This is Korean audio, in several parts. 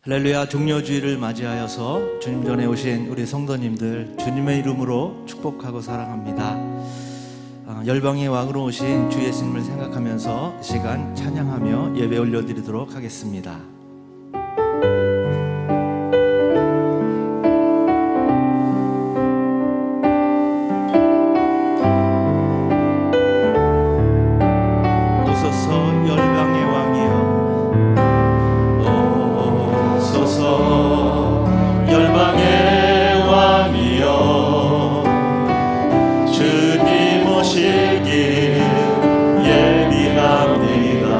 할렐루야. 종려주의를 맞이하여서 주님 전에 오신 우리 성도님들 주님의 이름으로 축복하고 사랑합니다. 열방의 왕으로 오신 주 예수님을 생각하면서 이 시간 찬양하며 예배 올려드리도록 하겠습니다. 오소서 열방의 왕이여, 오소서 열방의 왕이여, 주님 오시길 예비합니다.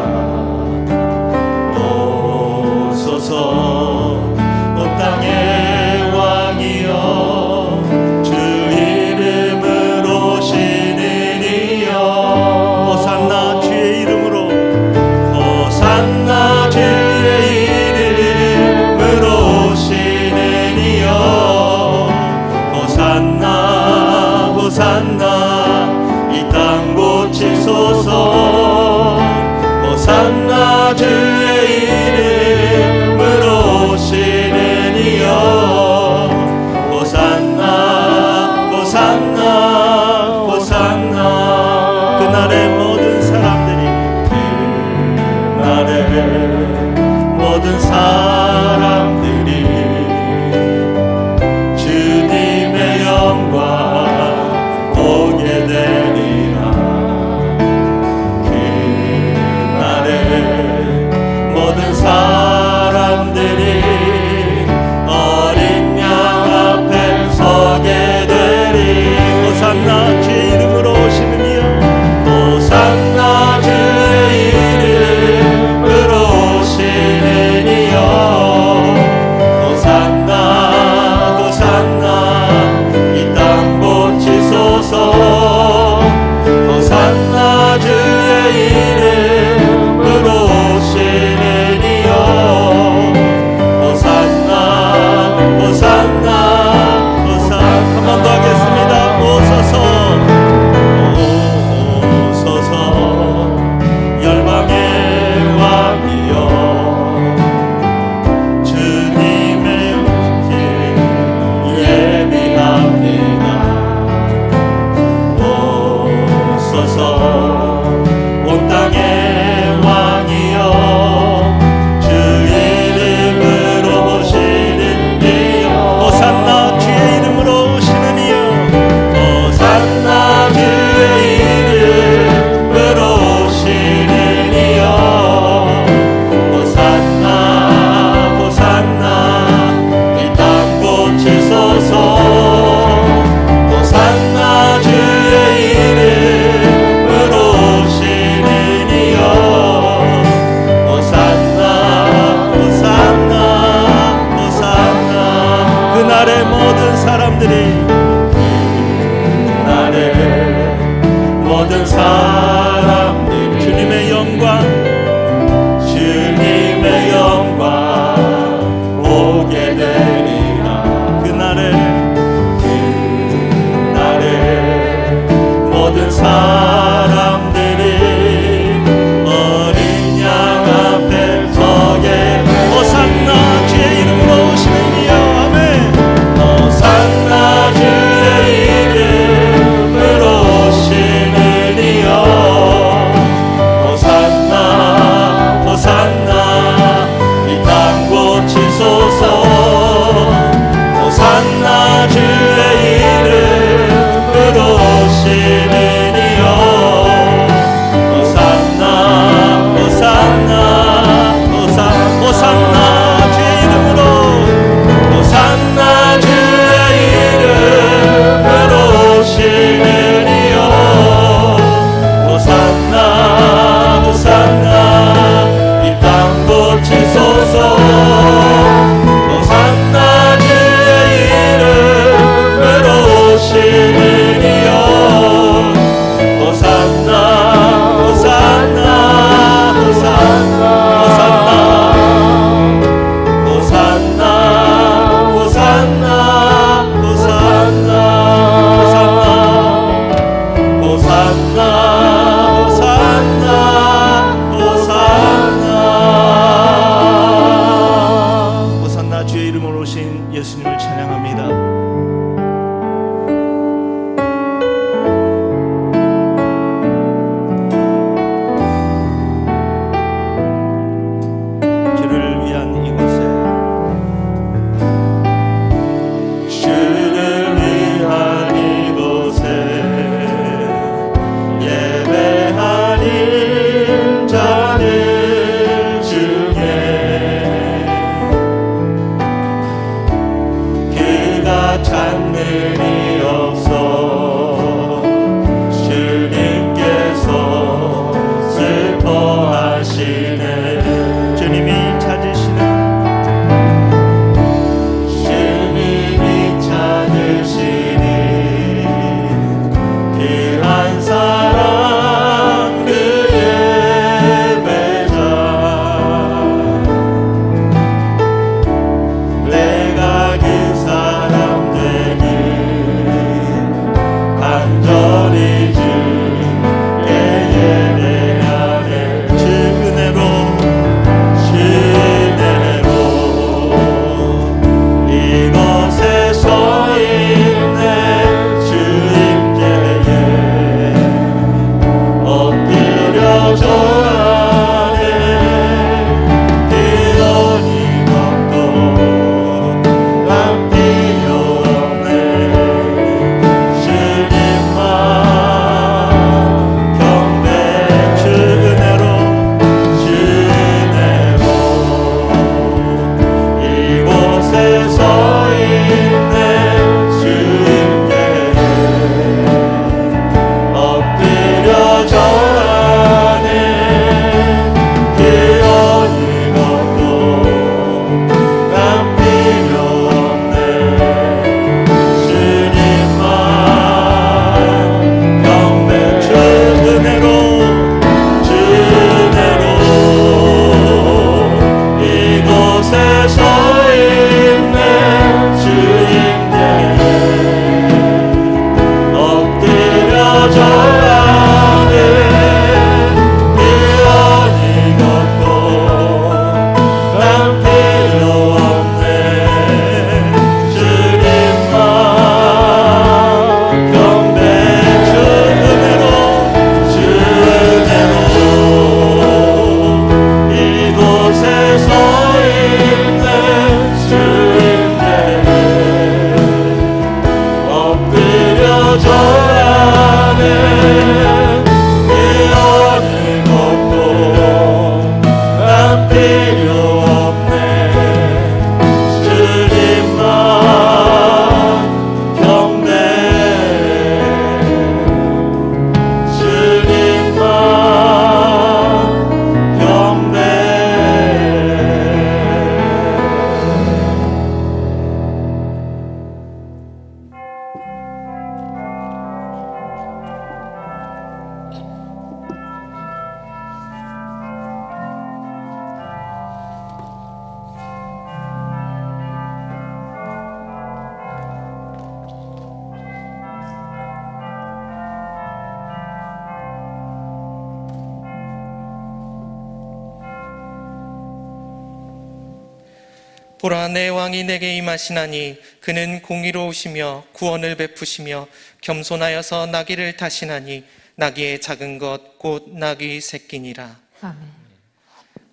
보라, 내 왕이 내게 임하시나니 그는 공의로우시며 구원을 베푸시며 겸손하여서 나귀를 타시나니 나귀의 작은 것 곧 나귀 새끼니라. 아멘.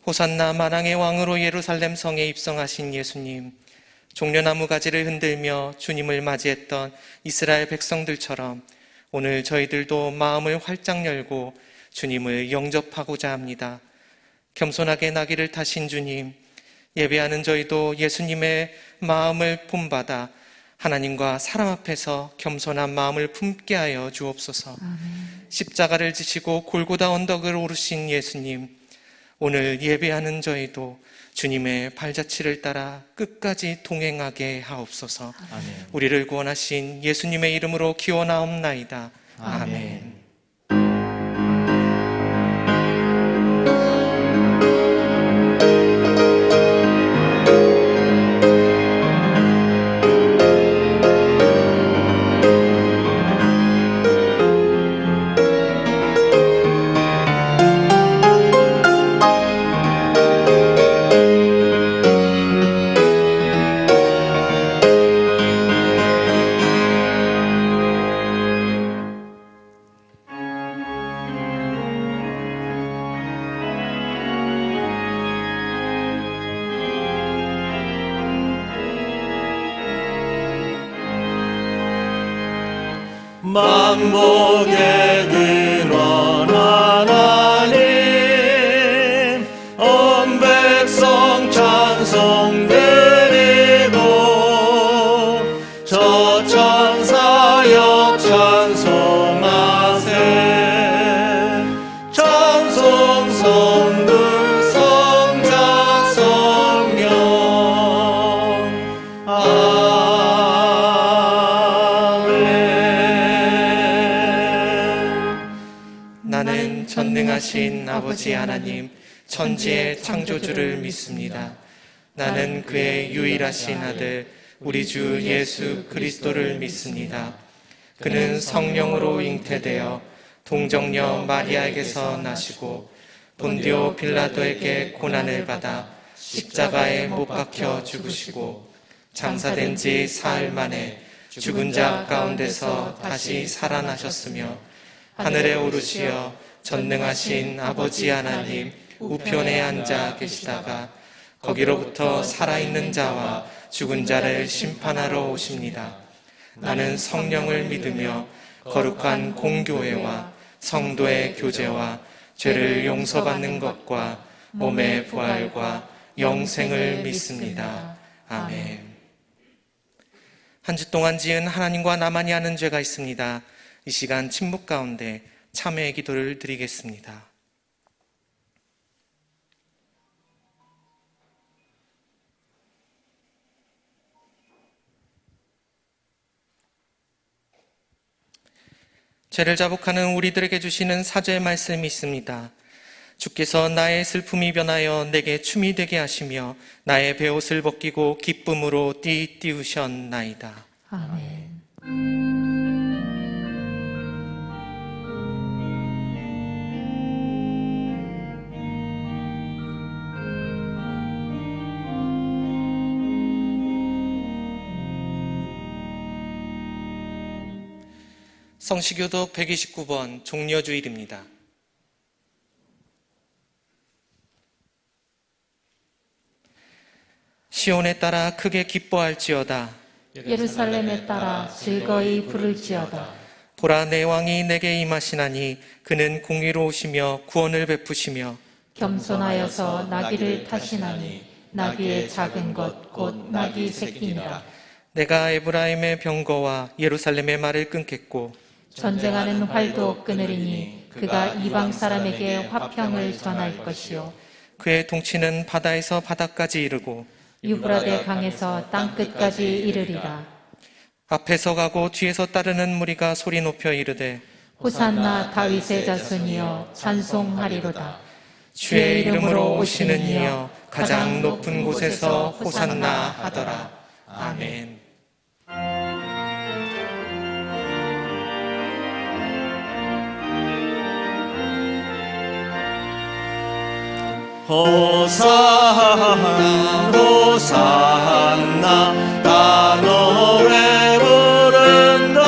호산나, 만왕의 왕으로 예루살렘 성에 입성하신 예수님, 종려나무 가지를 흔들며 주님을 맞이했던 이스라엘 백성들처럼 오늘 저희들도 마음을 활짝 열고 주님을 영접하고자 합니다. 겸손하게 나귀를 타신 주님, 예배하는 저희도 예수님의 마음을 본받아 하나님과 사람 앞에서 겸손한 마음을 품게 하여 주옵소서. 아멘. 십자가를 지시고 골고다 언덕을 오르신 예수님, 오늘 예배하는 저희도 주님의 발자취를 따라 끝까지 동행하게 하옵소서. 아멘. 우리를 구원하신 예수님의 이름으로 기원하옵나이다. 아멘. 만복의 근원 하나님, 온 백성 찬송 드리고 저 천사여 찬송하세. 찬송 성들 성자 성령 나는 전능하신 아버지 하나님, 천지의 창조주를 믿습니다. 나는 그의 유일하신 아들, 우리 주 예수 그리스도를 믿습니다. 그는 성령으로 잉태되어 동정녀 마리아에게서 나시고 본디오 빌라도에게 고난을 받아 십자가에 못 박혀 죽으시고 장사된 지 사흘 만에 죽은 자 가운데서 다시 살아나셨으며 하늘에 오르시어 전능하신 아버지 하나님 우편에 앉아 계시다가 거기로부터 살아있는 자와 죽은 자를 심판하러 오십니다. 나는 성령을 믿으며 거룩한 공교회와 성도의 교제와 죄를 용서받는 것과 몸의 부활과 영생을 믿습니다. 아멘. 한 주 동안 지은 하나님과 나만이 아는 죄가 있습니다. 이 시간 침묵 가운데 참회의 기도를 드리겠습니다. 죄를 자복하는 우리들에게 주시는 사죄의 말씀이 있습니다. 주께서 나의 슬픔이 변하여 내게 춤이 되게 하시며 나의 베옷을 벗기고 기쁨으로 띠띠우셨나이다. 아멘. 성시교독 129번 종려주일입니다. 시온에 따라 크게 기뻐할지어다. 예루살렘에 따라 즐거이 부를지어다. 보라, 내 왕이 내게 임하시나니 그는 공의로우시며 구원을 베푸시며 겸손하여서 나귀를 타시나니 나귀의 작은 것 곧 나귀 새끼니라. 내가 에브라임의 병거와 예루살렘의 말을 끊겠고 전쟁하는 활도 끊으리니 그가 이방 사람에게 화평을 전할 것이요 그의 통치는 바다에서 바다까지 이르고 유브라데 강에서 땅끝까지 이르리라. 앞에서 가고 뒤에서 따르는 무리가 소리 높여 이르되 호산나 다윗의 자손이여 찬송하리로다. 주의 이름으로 오시는 이여 가장 높은 곳에서 호산나 하더라. 아멘. 호산나 호산나 나 노래 부른다.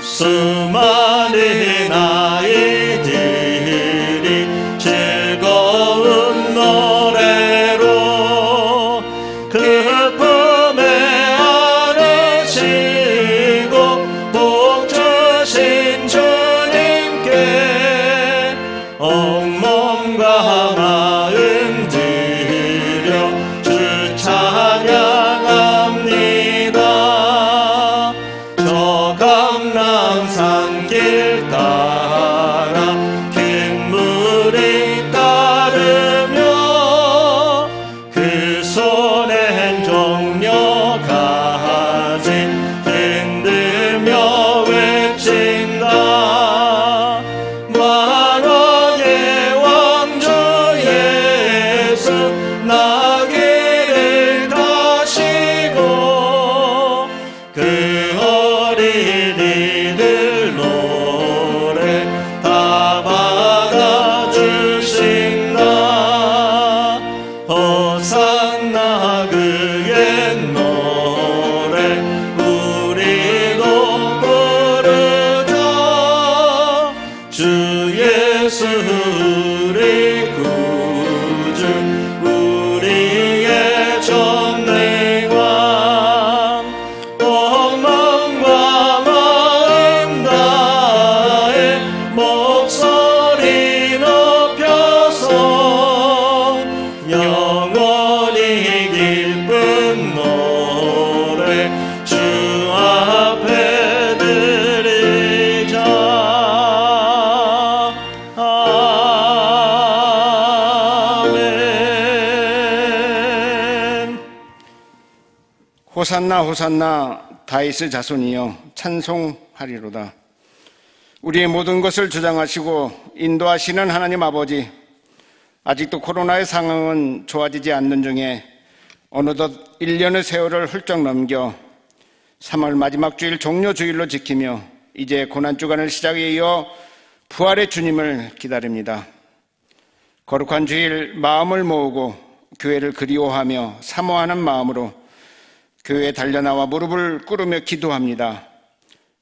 수많은 아이들이 즐거운 노래로 그 품에 안으시고 복 주신 주님께 온몸과 마음 들여 주 찬양합니다. 저 감람산 길 따라 큰 물이 따르며 그 손엔 종려 가지 흔들며 외친다. 만왕의 왕주 예수 나귀를 타시고 그 어린이들 노래 다 받아주신다. 호산나 그의 노래 우리도 부르자. 주 예수 우리 구주 우리의 전능왕 온 마음과 마음 다해 목소리 높여서 영원히 기쁜 노래 주 앞에 드리자. 아멘. 호산나 호산나 다윗의 자손이여 찬송하리로다. 우리의 모든 것을 주장하시고 인도하시는 하나님 아버지, 아직도 코로나의 상황은 좋아지지 않는 중에 어느덧 1년의 세월을 훌쩍 넘겨 3월 마지막 주일 종료 주일로 지키며 이제 고난주간을 시작에 이어 부활의 주님을 기다립니다. 거룩한 주일 마음을 모으고 교회를 그리워하며 사모하는 마음으로 교회에 달려나와 무릎을 꿇으며 기도합니다.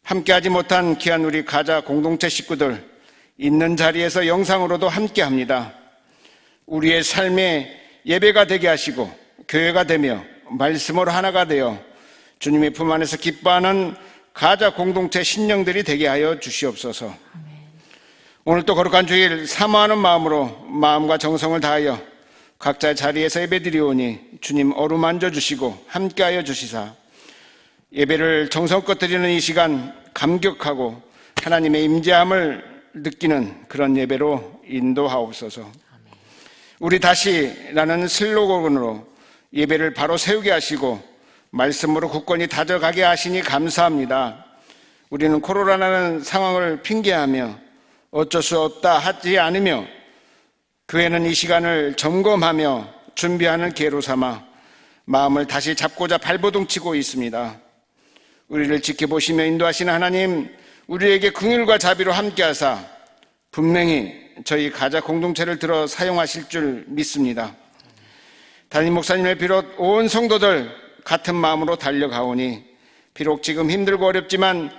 함께하지 못한 귀한 우리 가자 공동체 식구들 있는 자리에서 영상으로도 함께합니다. 우리의 삶의 예배가 되게 하시고 교회가 되며 말씀으로 하나가 되어 주님의 품 안에서 기뻐하는 가자 공동체 신령들이 되게 하여 주시옵소서. 오늘 또 거룩한 주일 사모하는 마음으로 마음과 정성을 다하여 각자의 자리에서 예배드리오니 주님 어루만져 주시고 함께하여 주시사 예배를 정성껏 드리는 이 시간 감격하고 하나님의 임재함을 느끼는 그런 예배로 인도하옵소서. 우리 다시라는 슬로건으로 예배를 바로 세우게 하시고 말씀으로 굳건히 다져가게 하시니 감사합니다. 우리는 코로나라는 상황을 핑계하며 어쩔 수 없다 하지 않으며 교회는 이 시간을 점검하며 준비하는 기회로 삼아 마음을 다시 잡고자 발버둥치고 있습니다. 우리를 지켜보시며 인도하시는 하나님, 우리에게 긍휼과 자비로 함께하사 분명히 저희 가자 공동체를 들어 사용하실 줄 믿습니다. 담임 목사님을 비롯 온 성도들 같은 마음으로 달려가오니 비록 지금 힘들고 어렵지만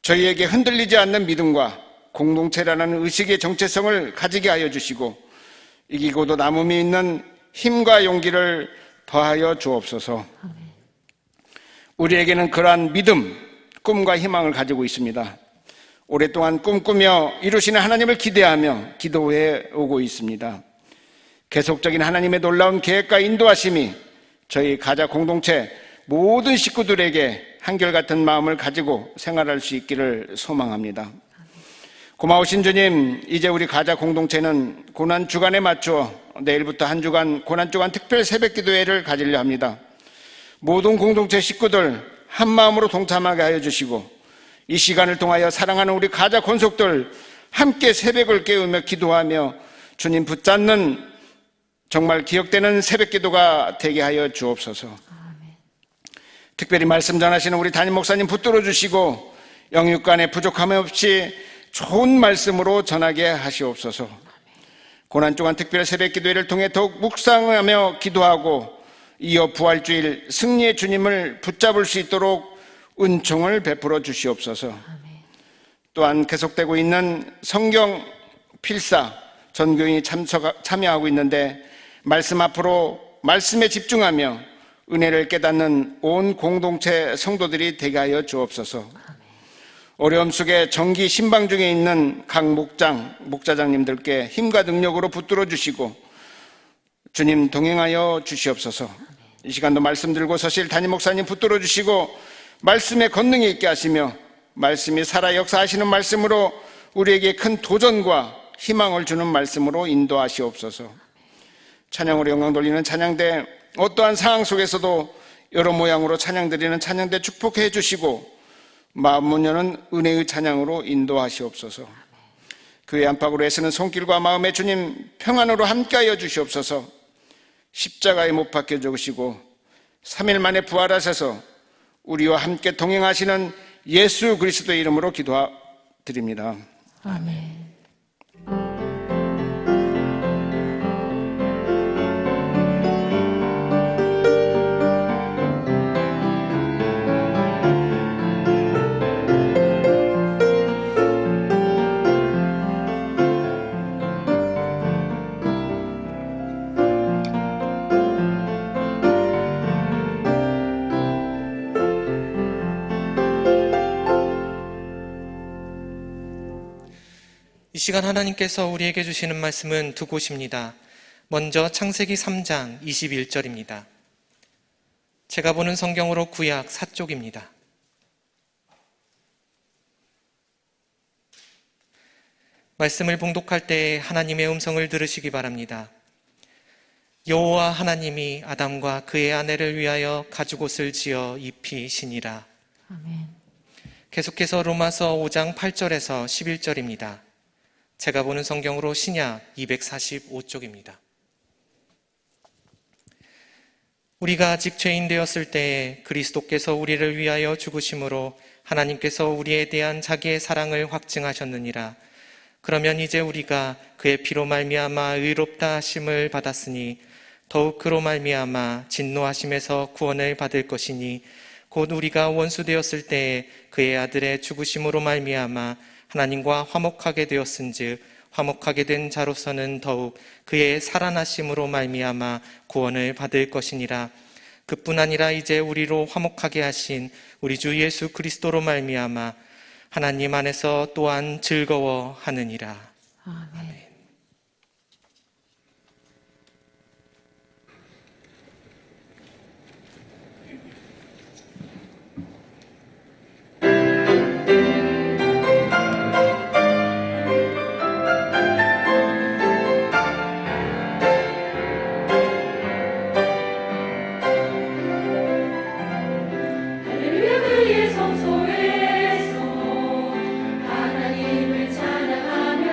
저희에게 흔들리지 않는 믿음과 공동체라는 의식의 정체성을 가지게 하여 주시고 이기고도 남음이 있는 힘과 용기를 더하여 주옵소서. 우리에게는 그러한 믿음, 꿈과 희망을 가지고 있습니다. 오랫동안 꿈꾸며 이루시는 하나님을 기대하며 기도해 오고 있습니다. 계속적인 하나님의 놀라운 계획과 인도하심이 저희 가자 공동체 모든 식구들에게 한결같은 마음을 가지고 생활할 수 있기를 소망합니다. 고마우신 주님, 이제 우리 가자 공동체는 고난 주간에 맞추어 내일부터 한 주간 고난 주간 특별 새벽 기도회를 가지려 합니다. 모든 공동체 식구들 한 마음으로 동참하게 하여 주시고 이 시간을 통하여 사랑하는 우리 가자 권속들 함께 새벽을 깨우며 기도하며 주님 붙잡는 정말 기억되는 새벽 기도가 되게 하여 주옵소서. 특별히 말씀 전하시는 우리 담임 목사님 붙들어 주시고 영육간에 부족함 없이 좋은 말씀으로 전하게 하시옵소서. 고난주간 특별 새벽 기도회를 통해 더욱 묵상하며 기도하고 이어 부활주일 승리의 주님을 붙잡을 수 있도록 은총을 베풀어 주시옵소서. 또한 계속되고 있는 성경 필사 전교인이 참여하고 있는데 말씀 앞으로 말씀에 집중하며 은혜를 깨닫는 온 공동체 성도들이 되게 하여 주옵소서. 어려움 속에 정기 신방 중에 있는 각 목자장님들께 힘과 능력으로 붙들어 주시고 주님 동행하여 주시옵소서. 이 시간도 말씀 들고 서실 담임 목사님 붙들어 주시고 말씀에 권능이 있게 하시며 말씀이 살아 역사하시는 말씀으로 우리에게 큰 도전과 희망을 주는 말씀으로 인도하시옵소서. 찬양으로 영광 돌리는 찬양대, 어떠한 상황 속에서도 여러 모양으로 찬양드리는 찬양대 축복해 주시고 마음 문 여는 은혜의 찬양으로 인도하시옵소서. 교회 안팎으로 애쓰는 손길과 마음에 주님 평안으로 함께하여 주시옵소서. 십자가에 못 박혀 죽으시고 3일 만에 부활하셔서 우리와 함께 동행하시는 예수 그리스도의 이름으로 기도드립니다. 아멘. 이 시간 하나님께서 우리에게 주시는 말씀은 두 곳입니다. 먼저 창세기 3장 21절입니다. 제가 보는 성경으로 구약 4쪽입니다. 말씀을 봉독할 때 하나님의 음성을 들으시기 바랍니다. 여호와 하나님이 아담과 그의 아내를 위하여 가죽옷을 지어 입히시니라. 아멘. 계속해서 로마서 5장 8절에서 11절입니다. 제가 보는 성경으로 신약 245쪽입니다. 우리가 아직 죄인 되었을 때에 그리스도께서 우리를 위하여 죽으심으로 하나님께서 우리에 대한 자기의 사랑을 확증하셨느니라. 그러면 이제 우리가 그의 피로 말미암아 의롭다 하심을 받았으니 더욱 그로 말미암아 진노하심에서 구원을 받을 것이니 곧 우리가 원수 되었을 때에 그의 아들의 죽으심으로 말미암아 하나님과 화목하게 되었은즉 화목하게 된 자로서는 더욱 그의 살아나심으로 말미암아 구원을 받을 것이니라. 그뿐 아니라 이제 우리로 화목하게 하신 우리 주 예수 그리스도로 말미암아 하나님 안에서 또한 즐거워하느니라. 아멘. 성소에서 하나님을 찬양하며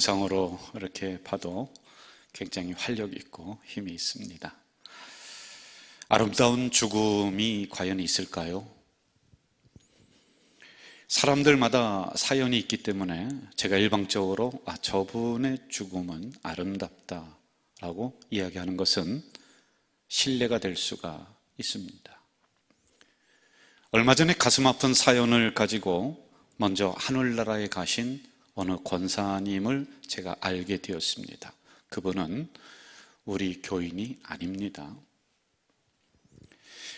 영상으로 이렇게 봐도 굉장히 활력 있고 힘이 있습니다. 아름다운 죽음이 과연 있을까요? 사람들마다 사연이 있기 때문에 제가 일방적으로 저분의 죽음은 아름답다라고 이야기하는 것은 신뢰가 될 수가 있습니다. 얼마 전에 가슴 아픈 사연을 가지고 먼저 하늘나라에 가신 어느 권사님을 제가 알게 되었습니다. 그분은 우리 교인이 아닙니다.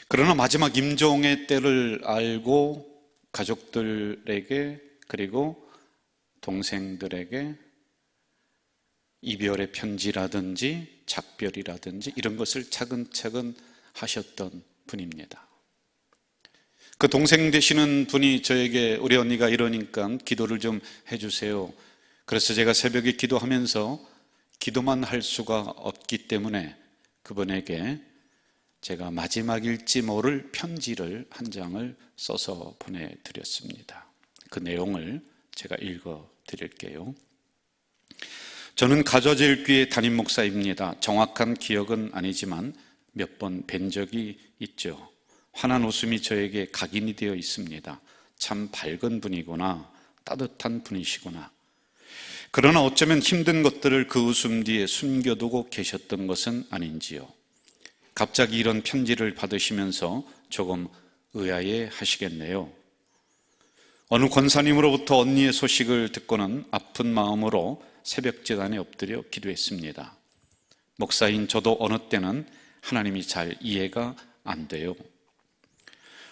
그러나 마지막 임종의 때를 알고 가족들에게 그리고 동생들에게 이별의 편지라든지 작별이라든지 이런 것을 차근차근 하셨던 분입니다. 그 동생 되시는 분이 저에게 우리 언니가 이러니까 기도를 좀 해주세요. 그래서 제가 새벽에 기도하면서 기도만 할 수가 없기 때문에 그분에게 제가 마지막일지 모를 편지를 한 장을 써서 보내드렸습니다. 그 내용을 제가 읽어드릴게요. 저는 가저제일교회 담임 목사입니다. 정확한 기억은 아니지만 몇 번 뵌 적이 있죠. 환한 웃음이 저에게 각인이 되어 있습니다. 참 밝은 분이구나, 따뜻한 분이시구나. 그러나 어쩌면 힘든 것들을 그 웃음 뒤에 숨겨두고 계셨던 것은 아닌지요. 갑자기 이런 편지를 받으시면서 조금 의아해 하시겠네요. 어느 권사님으로부터 언니의 소식을 듣고는 아픈 마음으로 새벽제단에 엎드려 기도했습니다. 목사인 저도 어느 때는 하나님이 잘 이해가 안 돼요.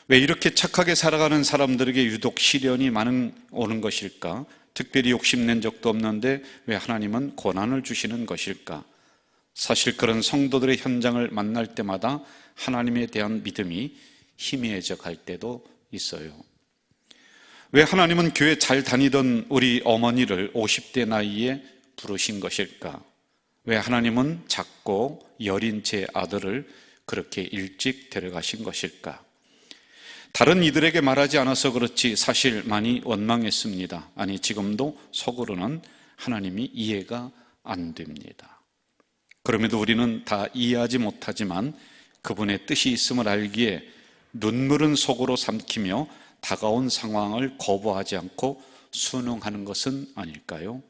왜 이렇게 착하게 살아가는 사람들에게 유독 시련이 오는 것일까? 특별히 욕심낸 적도 없는데 왜 하나님은 고난을 주시는 것일까? 사실 그런 성도들의 현장을 만날 때마다 하나님에 대한 믿음이 희미해져 갈 때도 있어요. 왜 하나님은 교회 잘 다니던 우리 어머니를 50대 나이에 부르신 것일까? 왜 하나님은 작고 여린 제 아들을 그렇게 일찍 데려가신 것일까? 다른 이들에게 말하지 않아서 그렇지 사실 많이 원망했습니다. 아니 지금도 속으로는 하나님이 이해가 안 됩니다. 그럼에도 우리는 다 이해하지 못하지만 그분의 뜻이 있음을 알기에 눈물은 속으로 삼키며 다가온 상황을 거부하지 않고 순응하는 것은 아닐까요?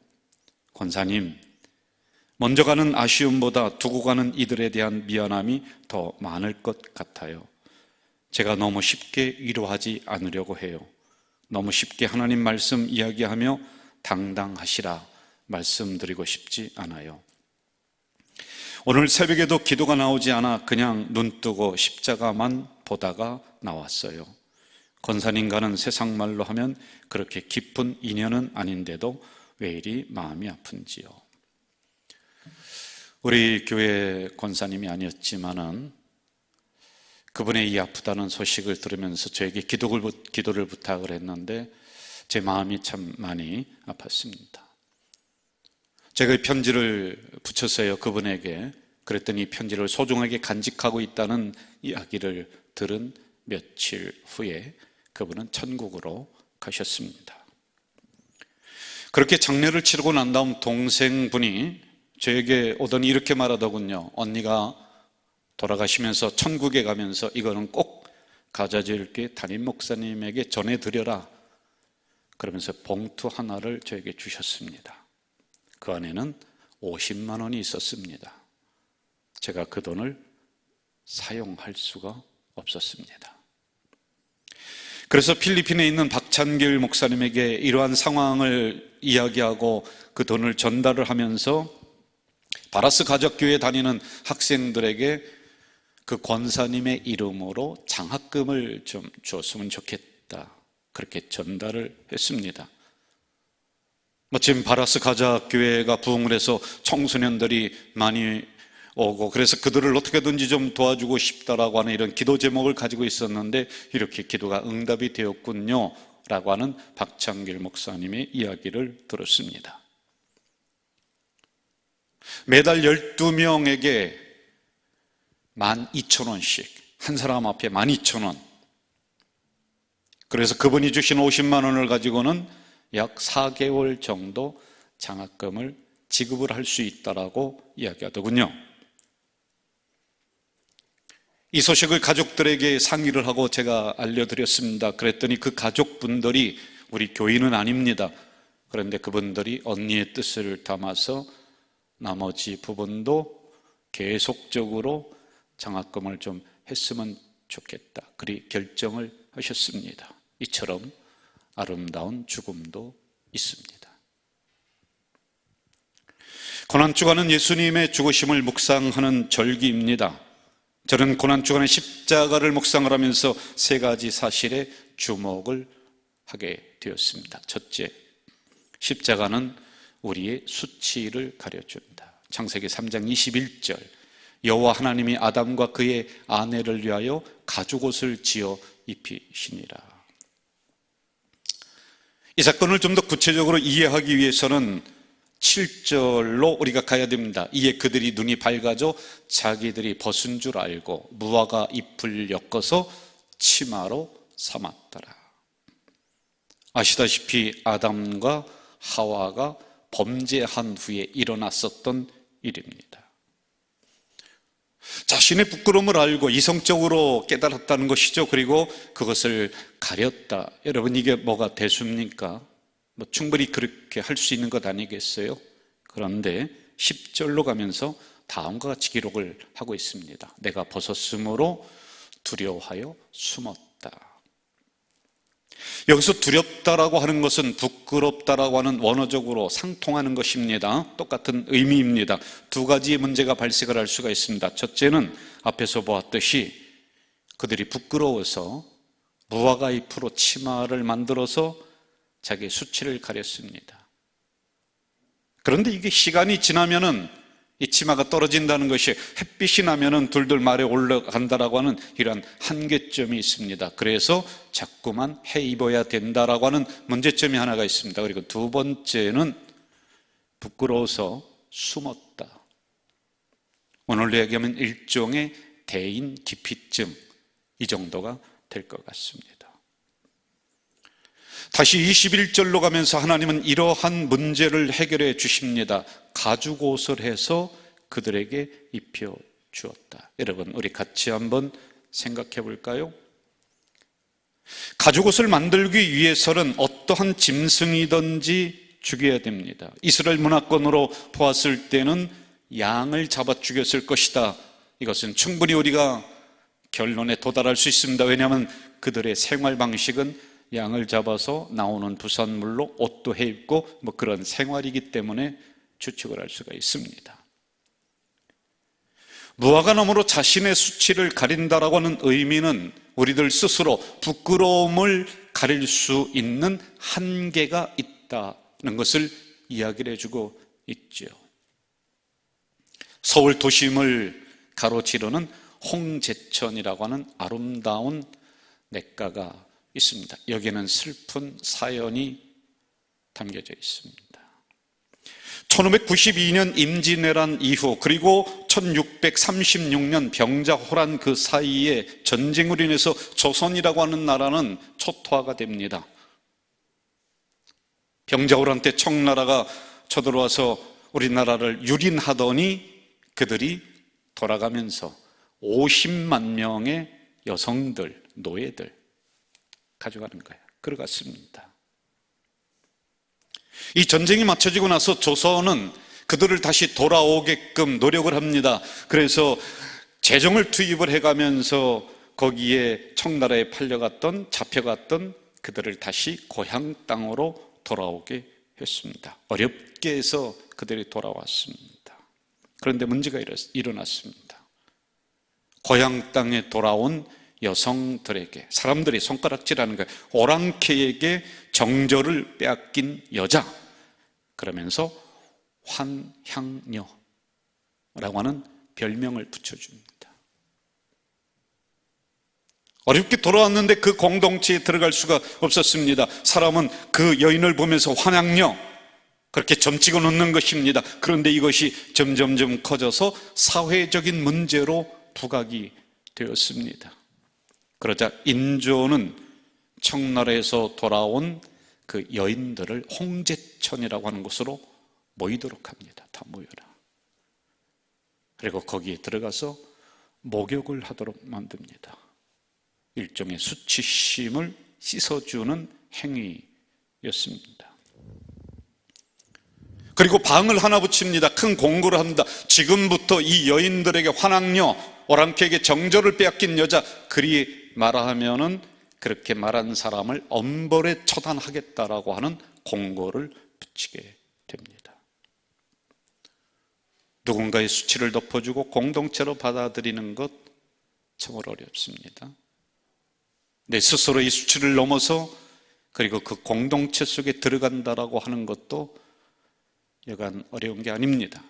권사님, 먼저 가는 아쉬움보다 두고 가는 이들에 대한 미안함이 더 많을 것 같아요. 제가 너무 쉽게 위로하지 않으려고 해요. 너무 쉽게 하나님 말씀 이야기하며 당당하시라 말씀드리고 싶지 않아요. 오늘 새벽에도 기도가 나오지 않아 그냥 눈 뜨고 십자가만 보다가 나왔어요. 권사님과는 세상 말로 하면 그렇게 깊은 인연은 아닌데도 왜 이리 마음이 아픈지요. 우리 교회 권사님이 아니었지만은 그분의 이 아프다는 소식을 들으면서 저에게 기도를 부탁을 했는데 제 마음이 참 많이 아팠습니다. 제가 이 편지를 붙였어요, 그분에게. 그랬더니 편지를 소중하게 간직하고 있다는 이야기를 들은 며칠 후에 그분은 천국으로 가셨습니다. 그렇게 장례를 치르고 난 다음 동생분이 저에게 오더니 이렇게 말하더군요. 언니가 돌아가시면서 천국에 가면서 이거는 꼭 가자지을교회 담임 목사님에게 전해드려라. 그러면서 봉투 하나를 저에게 주셨습니다. 그 안에는 50만 원이 있었습니다. 제가 그 돈을 사용할 수가 없었습니다. 그래서 필리핀에 있는 박찬길 목사님에게 이러한 상황을 이야기하고 그 돈을 전달을 하면서 바라스 가족교회에 다니는 학생들에게 그 권사님의 이름으로 장학금을 좀 줬으면 좋겠다, 그렇게 전달을 했습니다. 지금 바라스 가족교회가 부흥을 해서 청소년들이 많이 오고, 그래서 그들을 어떻게든지 좀 도와주고 싶다라고 하는 이런 기도 제목을 가지고 있었는데 이렇게 기도가 응답이 되었군요 라고 하는 박창길 목사님의 이야기를 들었습니다. 매달 12명에게 12,000원씩, 한 사람 앞에 12,000원. 그래서 그분이 주신 50만 원을 가지고는 약 4개월 정도 장학금을 지급을 할 수 있다라고 이야기하더군요. 이 소식을 가족들에게 상의를 하고 제가 알려드렸습니다. 그랬더니 그 가족분들이 우리 교인은 아닙니다. 그런데 그분들이 언니의 뜻을 담아서 나머지 부분도 계속적으로 장학금을 좀 했으면 좋겠다, 그리 결정을 하셨습니다. 이처럼 아름다운 죽음도 있습니다. 고난주간은 예수님의 죽으심을 묵상하는 절기입니다. 저는 고난주간의 십자가를 묵상을 하면서 세 가지 사실에 주목을 하게 되었습니다. 첫째, 십자가는 우리의 수치를 가려줍니다. 창세기 3장 21절, 여호와 하나님이 아담과 그의 아내를 위하여 가죽옷을 지어 입히시니라. 이 사건을 좀 더 구체적으로 이해하기 위해서는 7절로 우리가 가야 됩니다. 이에 그들이 눈이 밝아져 자기들이 벗은 줄 알고 무화과 잎을 엮어서 치마로 삼았더라. 아시다시피 아담과 하와가 범죄한 후에 일어났었던 일입니다. 자신의 부끄러움을 알고 이성적으로 깨달았다는 것이죠. 그리고 그것을 가렸다. 여러분, 이게 뭐가 대수입니까? 충분히 그렇게 할 수 있는 것 아니겠어요? 그런데 10절로 가면서 다음과 같이 기록을 하고 있습니다. 내가 벗었으므로 두려워하여 숨었다. 여기서 두렵다라고 하는 것은 부끄럽다라고 하는 원어적으로 상통하는 것입니다. 똑같은 의미입니다. 두 가지의 문제가 발생을 할 수가 있습니다. 첫째는 앞에서 보았듯이 그들이 부끄러워서 무화과 잎으로 치마를 만들어서 자기의 수치를 가렸습니다. 그런데 이게 시간이 지나면은 이 치마가 떨어진다는 것이, 햇빛이 나면은 둘둘 말에 올라간다라고 하는 이런 한계점이 있습니다. 그래서 자꾸만 해 입어야 된다라고 하는 문제점이 하나가 있습니다. 그리고 두 번째는 부끄러워서 숨었다. 오늘로 얘기하면 일종의 대인 기피증, 이 정도가 될 것 같습니다. 다시 21절로 가면서 하나님은 이러한 문제를 해결해 주십니다. 가죽옷을 해서 그들에게 입혀 주었다. 여러분, 우리 같이 한번 생각해 볼까요? 가죽옷을 만들기 위해서는 어떠한 짐승이든지 죽여야 됩니다. 이스라엘 문화권으로 보았을 때는 양을 잡아 죽였을 것이다. 이것은 충분히 우리가 결론에 도달할 수 있습니다. 왜냐하면 그들의 생활 방식은 양을 잡아서 나오는 부산물로 옷도 해 입고 그런 생활이기 때문에 추측을 할 수가 있습니다. 무화과 나무로 자신의 수치를 가린다라고 하는 의미는 우리들 스스로 부끄러움을 가릴 수 있는 한계가 있다는 것을 이야기를 해주고 있죠. 서울 도심을 가로지르는 홍제천이라고 하는 아름다운 냇가가 있습니다. 여기는 슬픈 사연이 담겨져 있습니다. 1592년 임진왜란 이후 그리고 1636년 병자호란 그 사이에 전쟁으로 인해서 조선이라고 하는 나라는 초토화가 됩니다. 병자호란 때 청나라가 쳐들어와서 우리나라를 유린하더니 그들이 돌아가면서 50만 명의 여성들, 노예들 가져가는 거예요. 그러갔습니다. 이 전쟁이 마쳐지고 나서 조선은 그들을 다시 돌아오게끔 노력을 합니다. 그래서 재정을 투입을 해가면서 거기에 청나라에 잡혀갔던 그들을 다시 고향 땅으로 돌아오게 했습니다. 어렵게 해서 그들이 돌아왔습니다. 그런데 문제가 일어났습니다. 고향 땅에 돌아온 여성들에게, 사람들이 손가락질하는 거예요. 오랑캐에게 정조를 빼앗긴 여자, 그러면서 환향녀라고 하는 별명을 붙여줍니다. 어렵게 돌아왔는데 그 공동체에 들어갈 수가 없었습니다. 사람은 그 여인을 보면서 환향녀, 그렇게 점찍어 놓는 것입니다. 그런데 이것이 점점점 커져서 사회적인 문제로 부각이 되었습니다. 그러자 인조는 청나라에서 돌아온 그 여인들을 홍제천이라고 하는 곳으로 모이도록 합니다. 다 모여라. 그리고 거기에 들어가서 목욕을 하도록 만듭니다. 일종의 수치심을 씻어주는 행위였습니다. 그리고 방을 하나 붙입니다. 큰 공고를 합니다. 지금부터 이 여인들에게 환향녀, 오랑캐에게 정조를 빼앗긴 여자, 그리 말하면은 그렇게 말한 사람을 엄벌에 처단하겠다라고 하는 공고를 붙이게 됩니다. 누군가의 수치를 덮어주고 공동체로 받아들이는 것 정말 어렵습니다. 내 스스로 이 수치를 넘어서 그리고 그 공동체 속에 들어간다라고 하는 것도 여간 어려운 게 아닙니다.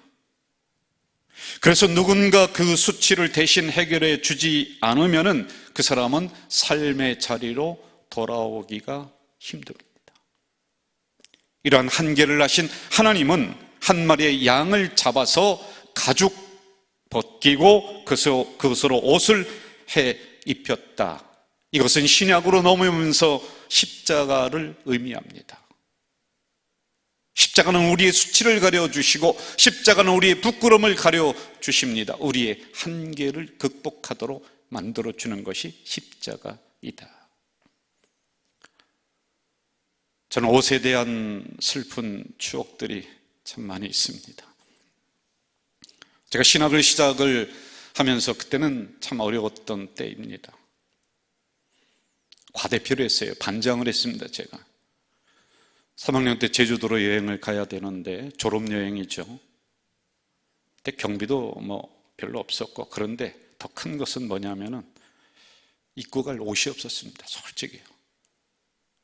그래서 누군가 그 수치를 대신 해결해 주지 않으면은 그 사람은 삶의 자리로 돌아오기가 힘듭니다. 이러한 한계를 아신 하나님은 한 마리의 양을 잡아서 가죽 벗기고 그것으로 옷을 해 입혔다. 이것은 신약으로 넘어오면서 십자가를 의미합니다. 십자가는 우리의 수치를 가려주시고 십자가는 우리의 부끄러움을 가려주십니다. 우리의 한계를 극복하도록 만들어주는 것이 십자가이다. 저는 옷에 대한 슬픈 추억들이 참 많이 있습니다. 제가 신학을 시작을 하면서 그때는 참 어려웠던 때입니다. 과대표를 했어요. 반장을 했습니다. 제가 3학년 때 제주도로 여행을 가야 되는데 졸업여행이죠. 그때 경비도 별로 없었고, 그런데 더 큰 것은 뭐냐면은 입고 갈 옷이 없었습니다. 솔직히요.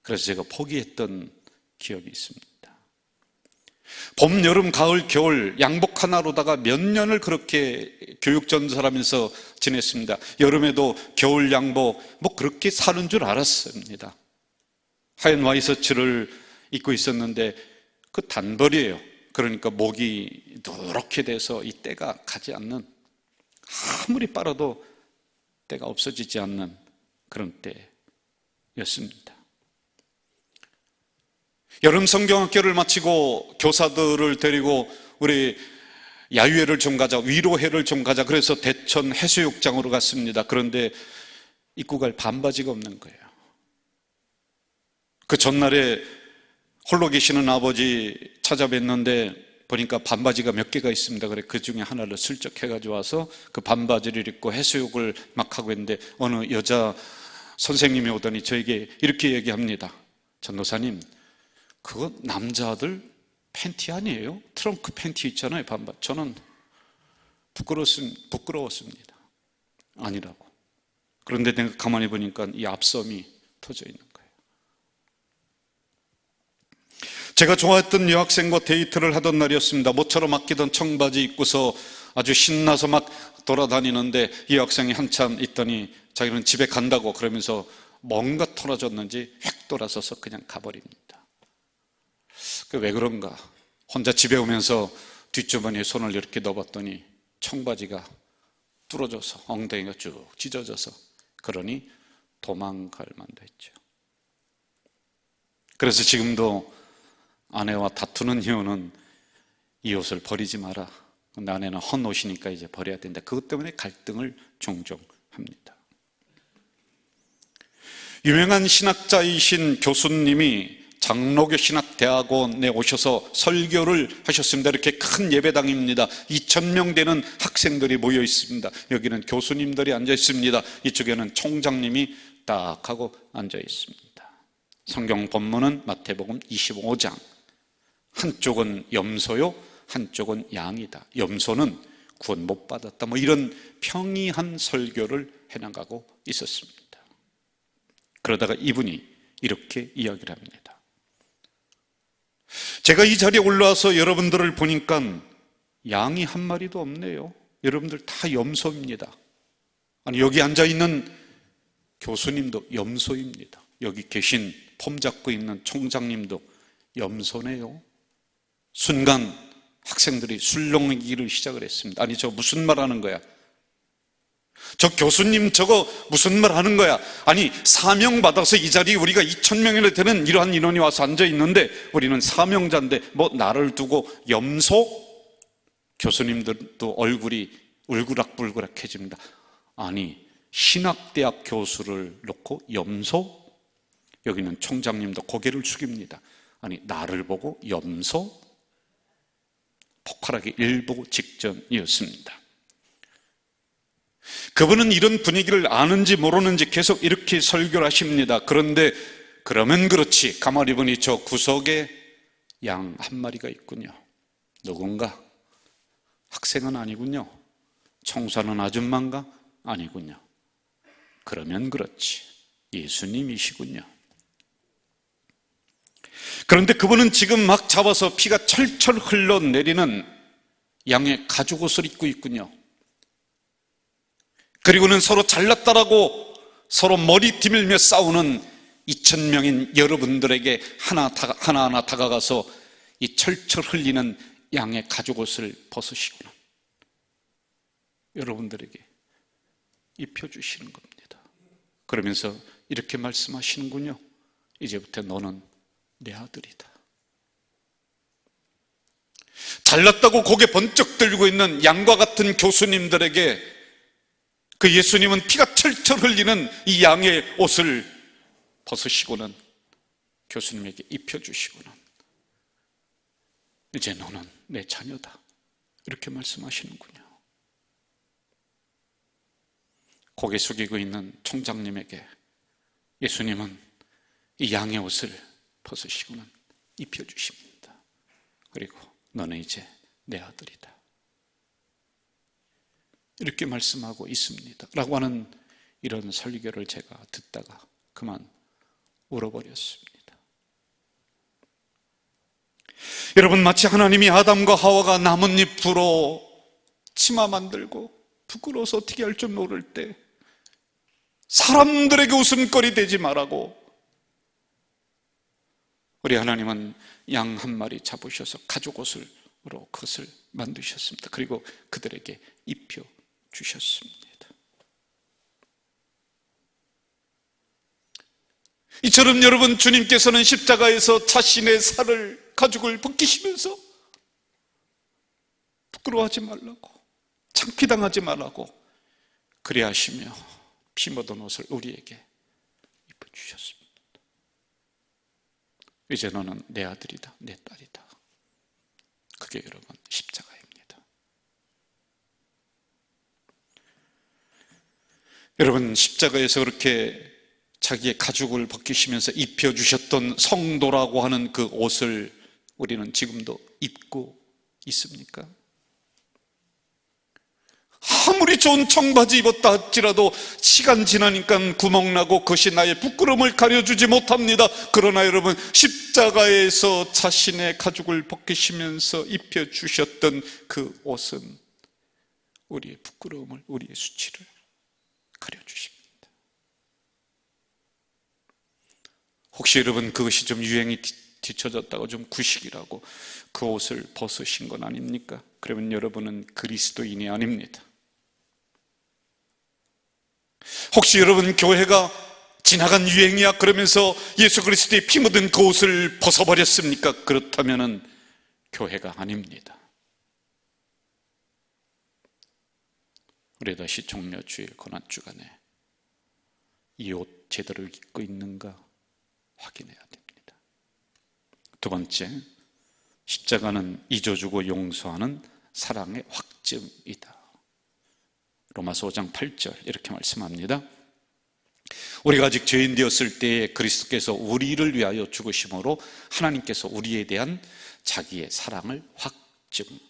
그래서 제가 포기했던 기억이 있습니다. 봄, 여름, 가을, 겨울 양복 하나로다가 몇 년을 그렇게 교육전설하면서 지냈습니다. 여름에도 겨울 양복 그렇게 사는 줄 알았습니다. 하얀 와이셔츠를 입고 있었는데 그 단벌이에요. 그러니까 목이 누렇게 돼서 이 때가 가지 않는, 아무리 빨아도 때가 없어지지 않는 그런 때였습니다. 여름 성경학교를 마치고 교사들을 데리고 우리 야유회를 좀 가자, 위로회를 좀 가자, 그래서 대천 해수욕장으로 갔습니다. 그런데 입고 갈 반바지가 없는 거예요. 그 전날에 홀로 계시는 아버지 찾아뵀는데 보니까 반바지가 몇 개가 있습니다. 그래 그 중에 하나를 슬쩍 해가지고 와서 그 반바지를 입고 해수욕을 막 하고 있는데 어느 여자 선생님이 오더니 저에게 이렇게 얘기합니다. 전도사님, 그거 남자들 팬티 아니에요? 트렁크 팬티 있잖아요, 반바지. 저는 부끄러웠습니다. 아니라고. 그런데 내가 가만히 보니까 이 앞섬이 터져 있는 거예요. 제가 좋아했던 여학생과 데이트를 하던 날이었습니다. 모처럼 아끼던 청바지 입고서 아주 신나서 막 돌아다니는데 이 여학생이 한참 있더니 자기는 집에 간다고 그러면서 뭔가 털어졌는지 휙 돌아서서 그냥 가버립니다. 왜 그런가? 혼자 집에 오면서 뒷주머니에 손을 이렇게 넣어봤더니 청바지가 뚫어져서 엉덩이가 쭉 찢어져서, 그러니 도망갈 만도 했죠. 그래서 지금도 아내와 다투는 이유는 이 옷을 버리지 마라. 근데 아내는 헌 옷이니까 이제 버려야 된다. 그것 때문에 갈등을 종종 합니다. 유명한 신학자이신 교수님이 장로교 신학대학원에 오셔서 설교를 하셨습니다. 이렇게 큰 예배당입니다. 2,000명 되는 학생들이 모여 있습니다. 여기는 교수님들이 앉아 있습니다. 이쪽에는 총장님이 딱 하고 앉아 있습니다. 성경 본문은 마태복음 25장. 한쪽은 염소요, 한쪽은 양이다. 염소는 구원 못 받았다. 뭐 이런 평이한 설교를 해나가고 있었습니다. 그러다가 이분이 이렇게 이야기를 합니다. 제가 이 자리에 올라와서 여러분들을 보니까 양이 한 마리도 없네요. 여러분들 다 염소입니다. 아니, 여기 앉아있는 교수님도 염소입니다. 여기 계신 폼 잡고 있는 총장님도 염소네요. 순간 학생들이 술렁이기를 시작을 했습니다. 아니, 저 무슨 말 하는 거야? 저 교수님 저거 무슨 말 하는 거야? 아니, 사명받아서 이 자리에 우리가 2,000명이나 되는 이러한 인원이 와서 앉아있는데 우리는 사명자인데 뭐 나를 두고 염소? 교수님들도 얼굴이 울그락불그락해집니다. 아니, 신학대학 교수를 놓고 염소? 여기는 총장님도 고개를 숙입니다. 아니, 나를 보고 염소? 폭발하기 일보 직전이었습니다. 그분은 이런 분위기를 아는지 모르는지 계속 이렇게 설교를 하십니다. 그런데 그러면 그렇지, 가만히 보니 저 구석에 양 한 마리가 있군요. 누군가? 학생은 아니군요. 청소하는 아줌마인가? 아니군요. 그러면 그렇지, 예수님이시군요. 그런데 그분은 지금 막 잡아서 피가 철철 흘러내리는 양의 가죽옷을 입고 있군요. 그리고는 서로 잘났다라고 서로 머리 디밀며 싸우는 2,000명인 여러분들에게 하나하나 다가가서 이 철철 흘리는 양의 가죽옷을 벗으시고는 여러분들에게 입혀주시는 겁니다. 그러면서 이렇게 말씀하시는군요. 이제부터 너는 내 아들이다. 잘났다고 고개 번쩍 들고 있는 양과 같은 교수님들에게 그 예수님은 피가 철철 흘리는 이 양의 옷을 벗으시고는 교수님에게 입혀주시고는 이제 너는 내 자녀다, 이렇게 말씀하시는군요. 고개 숙이고 있는 총장님에게 예수님은 이 양의 옷을 벗으시고는 입혀주십니다. 그리고 너는 이제 내 아들이다, 이렇게 말씀하고 있습니다 라고 하는 이런 설교를 제가 듣다가 그만 울어버렸습니다. 여러분, 마치 하나님이 아담과 하와가 나뭇잎으로 치마 만들고 부끄러워서 어떻게 할 줄 모를 때 사람들에게 웃음거리 되지 말라고 우리 하나님은 양 한 마리 잡으셔서 가죽옷으로 그것을 만드셨습니다. 그리고 그들에게 입혀 주셨습니다. 이처럼 여러분, 주님께서는 십자가에서 자신의 살을, 가죽을 벗기시면서 부끄러워하지 말라고, 창피당하지 말라고 그래 하시며 피 묻은 옷을 우리에게 입혀주셨습니다. 이제 너는 내 아들이다, 내 딸이다. 그게 여러분 십자가입니다. 여러분, 십자가에서 그렇게 자기의 가죽을 벗기시면서 입혀주셨던 성도라고 하는 그 옷을 우리는 지금도 입고 있습니까? 아무리 좋은 청바지 입었다 할지라도 시간 지나니까 구멍나고 그것이 나의 부끄러움을 가려주지 못합니다. 그러나 여러분, 십자가에서 자신의 가죽을 벗기시면서 입혀주셨던 그 옷은 우리의 부끄러움을, 우리의 수치를 가려주십니다. 혹시 여러분 그것이 좀 유행이 뒤쳐졌다고 좀 구식이라고 그 옷을 벗으신 건 아닙니까? 그러면 여러분은 그리스도인이 아닙니다. 혹시 여러분 교회가 지나간 유행이야 그러면서 예수 그리스도의 피 묻은 그 옷을 벗어버렸습니까? 그렇다면 교회가 아닙니다. 우리 다시 종려주일 고난주간에 이 옷 제대로 입고 있는가 확인해야 됩니다. 두 번째, 십자가는 잊어주고 용서하는 사랑의 확증이다. 로마서 5장 8절 이렇게 말씀합니다. 우리가 아직 죄인 되었을 때에 그리스도께서 우리를 위하여 죽으심으로 하나님께서 우리에 대한 자기의 사랑을 확증했다.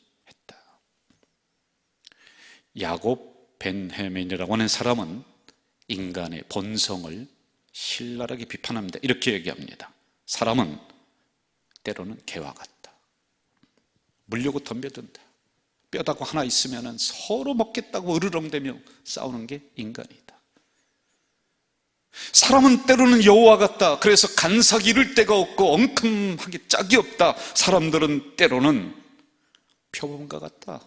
야곱 벤헤멘이라고 하는 사람은 인간의 본성을 신랄하게 비판합니다. 이렇게 얘기합니다. 사람은 때로는 개와 같다. 물려고 덤벼든다. 뼈다구 하나 있으면 서로 먹겠다고 으르렁대며 싸우는 게 인간이다. 사람은 때로는 여우와 같다. 그래서 간삭이 이를 데가 없고 엉큼하게 짝이 없다. 사람들은 때로는 표범과 같다.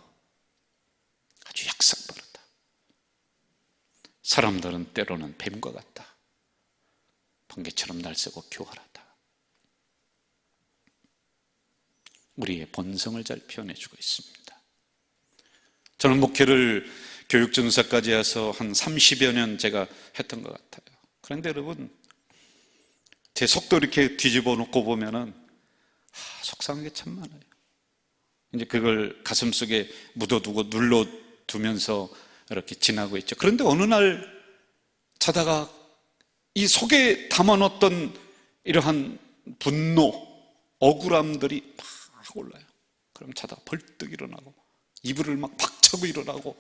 아주 약삭빠르다. 사람들은 때로는 뱀과 같다. 번개처럼 날쌔고 교활하다. 우리의 본성을 잘 표현해주고 있습니다. 저는 목회를 교육전사까지 해서 한 30여 년 제가 했던 것 같아요. 그런데 여러분, 제 속도 이렇게 뒤집어 놓고 보면은 속상한 게 참 많아요. 이제 그걸 가슴속에 묻어두고 눌러두면서 이렇게 지나고 있죠. 그런데 어느 날 자다가 이 속에 담아놓았던 이러한 분노, 억울함들이 막 올라요. 그럼 자다가 벌떡 일어나고 이불을 막 박차고 일어나고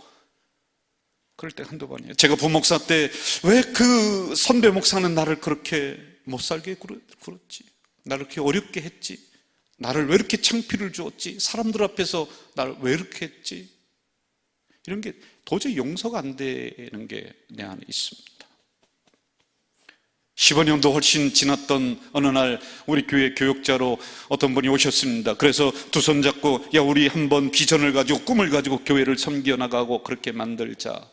그럴 때 한두 번이에요. 제가 부목사 때 왜 그 선배 목사는 나를 그렇게 못 살게 굴었지? 나를 그렇게 어렵게 했지? 나를 왜 이렇게 창피를 주었지? 사람들 앞에서 나를 왜 이렇게 했지? 이런 게 도저히 용서가 안 되는 게 내 안에 있습니다. 15년도 훨씬 지났던 어느 날 우리 교회 교육자로 어떤 분이 오셨습니다. 그래서 두 손 잡고 야 우리 한번 비전을 가지고 꿈을 가지고 교회를 섬겨나가고 그렇게 만들자.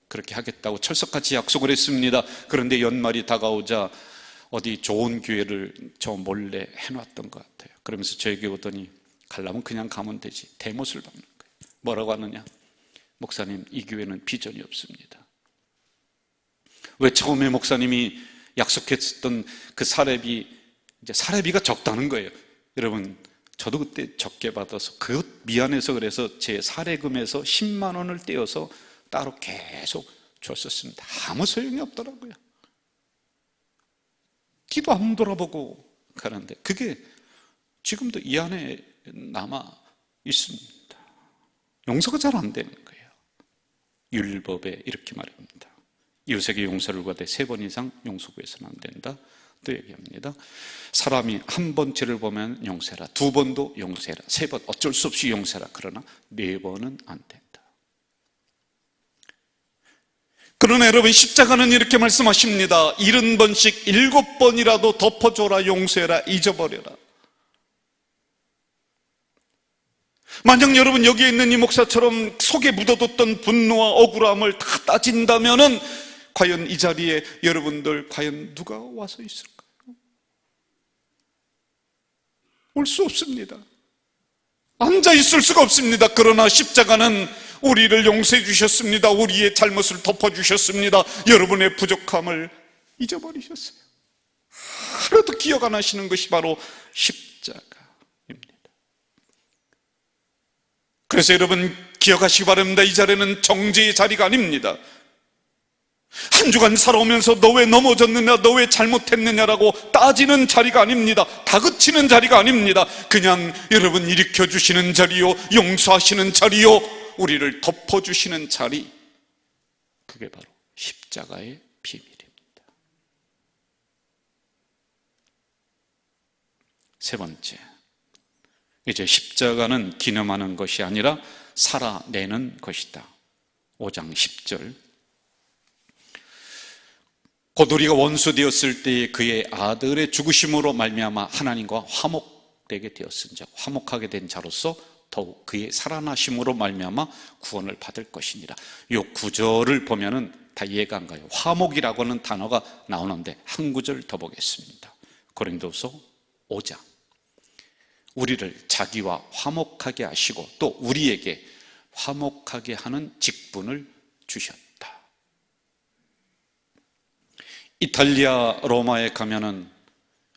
그렇게 하겠다고 철석같이 약속을 했습니다. 그런데 연말이 다가오자 어디 좋은 교회를 저 몰래 해놨던 것 같아요. 그러면서 저에게 오더니 가려면 그냥 가면 되지. 대못을 박는 거예요. 뭐라고 하느냐? 목사님, 이 교회는 비전이 없습니다. 왜 처음에 목사님이 약속했었던 그 사례비, 이제 사례비가 적다는 거예요. 여러분, 저도 그때 적게 받아서 그것 미안해서 그래서 제 사례금에서 10만 원을 떼어서 따로 계속 줬었습니다. 아무 소용이 없더라고요. 뒤도 안 돌아보고 가는데 그게 지금도 이 안에 남아 있습니다. 용서가 잘 안 되는 거예요. 율법에 이렇게 말합니다. 이웃에게 용서를 구하되 3번 이상 용서 구해서는 안 된다. 또 얘기합니다. 사람이 한 번 죄를 보면 용서해라. 2번도 용서해라. 3번 어쩔 수 없이 용서해라. 그러나 4번은 안 된다. 그러나 여러분, 십자가는 이렇게 말씀하십니다. 70번씩 7번이라도 덮어줘라, 용서해라, 잊어버려라. 만약 여러분 여기에 있는 이 목사처럼 속에 묻어뒀던 분노와 억울함을 다 따진다면은 과연 이 자리에 여러분들 과연 누가 와서 있을까요? 올 수 없습니다. 앉아 있을 수가 없습니다. 그러나 십자가는 우리를 용서해 주셨습니다. 우리의 잘못을 덮어주셨습니다. 여러분의 부족함을 잊어버리셨어요. 하나도 기억 안 하시는 것이 바로 십자가입니다. 그래서 여러분 기억하시기 바랍니다. 이 자리는 정죄의 자리가 아닙니다. 한 주간 살아오면서 너 왜 넘어졌느냐, 너 왜 잘못했느냐라고 따지는 자리가 아닙니다. 다그치는 자리가 아닙니다. 그냥 여러분 일으켜주시는 자리요, 용서하시는 자리요, 우리를 덮어주시는 자리, 그게 바로 십자가의 비밀입니다. 3번째, 이제 십자가는 기념하는 것이 아니라 살아내는 것이다. 5장 10절. 곧 우리가 원수 되었을 때에 그의 아들의 죽으심으로 말미암아 하나님과 화목되게 되었은즉 화목하게 된 자로서 더욱 그의 살아나심으로 말미암아 구원을 받을 것이니라. 이 구절을 보면은 다 이해가 안 가요. 화목이라고 하는 단어가 나오는데 한 구절 더 보겠습니다. 고린도서 5장. 우리를 자기와 화목하게 하시고 또 우리에게 화목하게 하는 직분을 주셨다. 이탈리아 로마에 가면은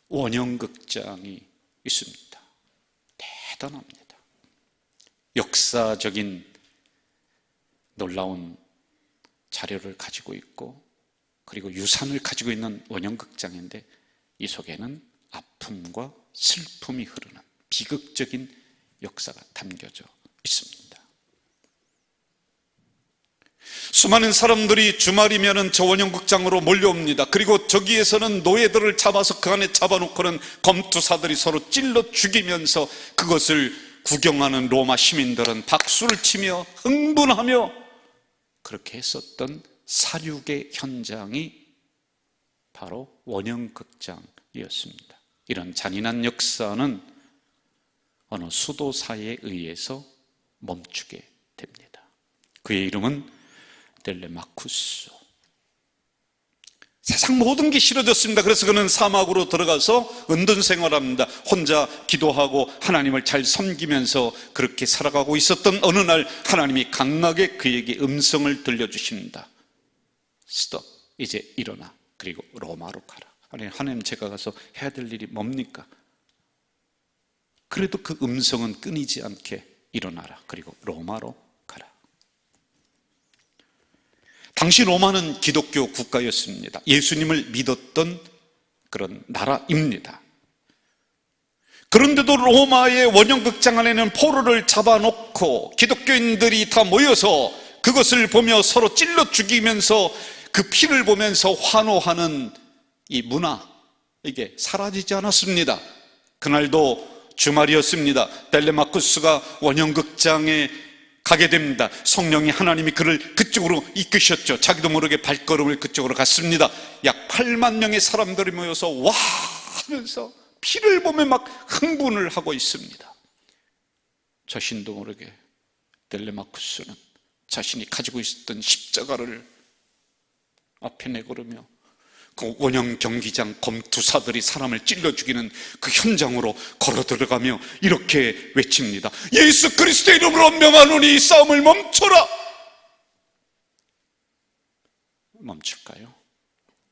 원형극장이 있습니다. 대단합니다. 역사적인 놀라운 자료를 가지고 있고 그리고 유산을 가지고 있는 원형극장인데 이 속에는 아픔과 슬픔이 흐르는 비극적인 역사가 담겨져 있습니다. 수많은 사람들이 주말이면은 저 원형극장으로 몰려옵니다. 그리고 저기에서는 노예들을 잡아서 그 안에 잡아놓고는 검투사들이 서로 찔러 죽이면서 그것을 구경하는 로마 시민들은 박수를 치며 흥분하며 그렇게 했었던 사륙의 현장이 바로 원형극장이었습니다. 이런 잔인한 역사는 어느 수도사에 의해서 멈추게 됩니다. 그의 이름은 텔레마쿠스. 세상 모든 게 싫어졌습니다. 그래서 그는 사막으로 들어가서 은둔 생활합니다. 혼자 기도하고 하나님을 잘 섬기면서 그렇게 살아가고 있었던 어느 날 하나님이 강하게 그에게 음성을 들려주십니다. 스톱, 이제 일어나. 그리고 로마로 가라. 아니, 하나님 제가 가서 해야 될 일이 뭡니까? 그래도 그 음성은 끊이지 않게 일어나라. 그리고 로마로 가라. 당시 로마는 기독교 국가였습니다. 예수님을 믿었던 그런 나라입니다. 그런데도 로마의 원형극장 안에는 포로를 잡아놓고 기독교인들이 다 모여서 그것을 보며 서로 찔러 죽이면서 그 피를 보면서 환호하는 이 문화, 이게 사라지지 않았습니다. 그날도 주말이었습니다. 텔레마쿠스가 원형극장에 가게 됩니다. 성령이 하나님이 그를 그쪽으로 이끄셨죠. 자기도 모르게 발걸음을 그쪽으로 갔습니다. 약 8만 명의 사람들이 모여서 와 하면서 피를 보며 막 흥분을 하고 있습니다. 자신도 모르게 텔레마쿠스는 자신이 가지고 있었던 십자가를 앞에 내걸으며 그 원형 경기장 검투사들이 사람을 찔러 죽이는 그 현장으로 걸어 들어가며 이렇게 외칩니다. 예수 그리스도의 이름으로 명하노니 이 싸움을 멈춰라. 멈출까요?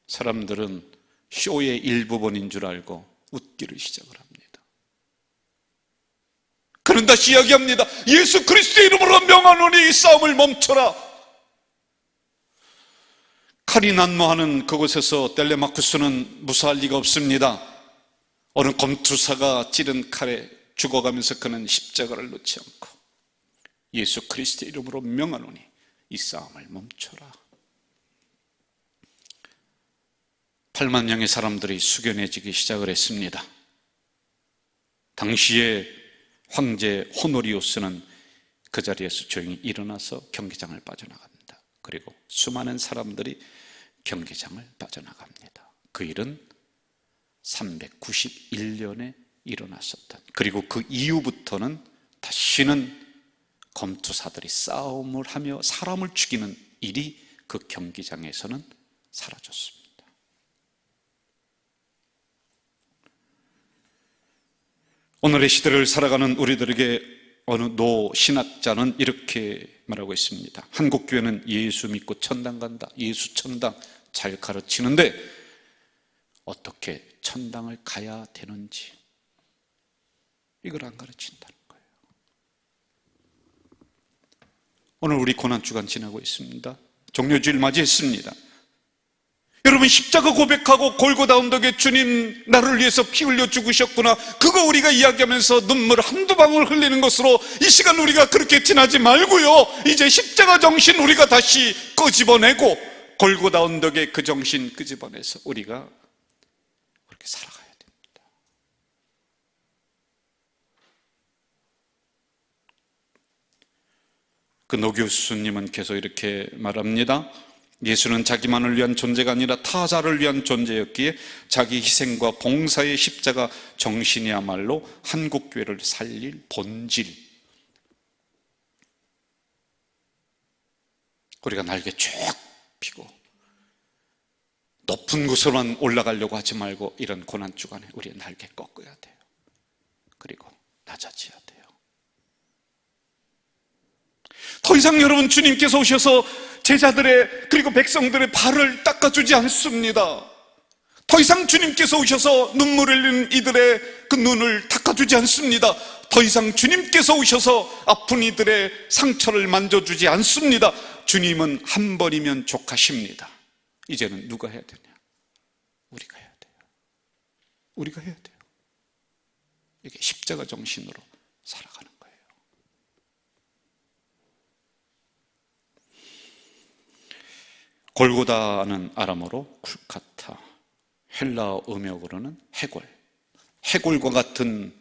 사람들은 쇼의 일부분인 줄 알고 웃기를 시작을 합니다. 그는 다시 이야기합니다. 예수 그리스도의 이름으로 명하노니 이 싸움을 멈춰라. 칼이 난무하는 그곳에서 텔레마쿠스는 무사할 리가 없습니다. 어느 검투사가 찌른 칼에 죽어가면서 그는 십자가를 놓지 않고 예수 그리스도의 이름으로 명하노니 이 싸움을 멈춰라. 8만 명의 사람들이 숙연해지기 시작을 했습니다. 당시에 황제 호노리우스는 그 자리에서 조용히 일어나서 경기장을 빠져나갑니다. 그리고 수많은 사람들이 경기장을 빠져나갑니다. 그 일은 391년에 일어났었던, 그리고 그 이후부터는 다시는 검투사들이 싸움을 하며 사람을 죽이는 일이 그 경기장에서는 사라졌습니다. 오늘의 시대를 살아가는 우리들에게 어느 노 신학자는 이렇게 말하고 있습니다. 한국 교회는 예수 믿고 천당 간다, 예수 천당 잘 가르치는데 어떻게 천당을 가야 되는지 이걸 안 가르친다는 거예요. 오늘 우리 고난주간 지나고 있습니다. 종료주일 맞이했습니다. 여러분, 십자가 고백하고 골고다 언덕에 주님 나를 위해서 피 흘려 죽으셨구나, 그거 우리가 이야기하면서 눈물 한두 방울 흘리는 것으로 이 시간 우리가 그렇게 지나지 말고요, 이제 십자가 정신 우리가 다시 끄집어내고 골고다 언덕에 그 정신 끄집어내서 우리가 그렇게 살아가야 됩니다. 그 노 교수님은 계속 이렇게 말합니다. 예수는 자기만을 위한 존재가 아니라 타자를 위한 존재였기에 자기 희생과 봉사의 십자가 정신이야말로 한국교회를 살릴 본질. 우리가 날개 쭉 펴고 높은 곳으로만 올라가려고 하지 말고 이런 고난주간에 우리의 날개 꺾어야 돼요. 그리고 낮아져야 돼요. 더 이상 여러분, 주님께서 오셔서 제자들의 그리고 백성들의 발을 닦아주지 않습니다. 더 이상 주님께서 오셔서 눈물 흘리는 이들의 그 눈을 닦아주지 않습니다. 더 이상 주님께서 오셔서 아픈 이들의 상처를 만져주지 않습니다. 주님은 한 번이면 족하십니다. 이제는 누가 해야 되냐? 우리가 해야 돼요. 우리가 해야 돼요. 이게 십자가 정신으로 살아가는 거예요. 골고다는 아람어로 쿨카타, 헬라어 음역으로는 해골. 해골과 같은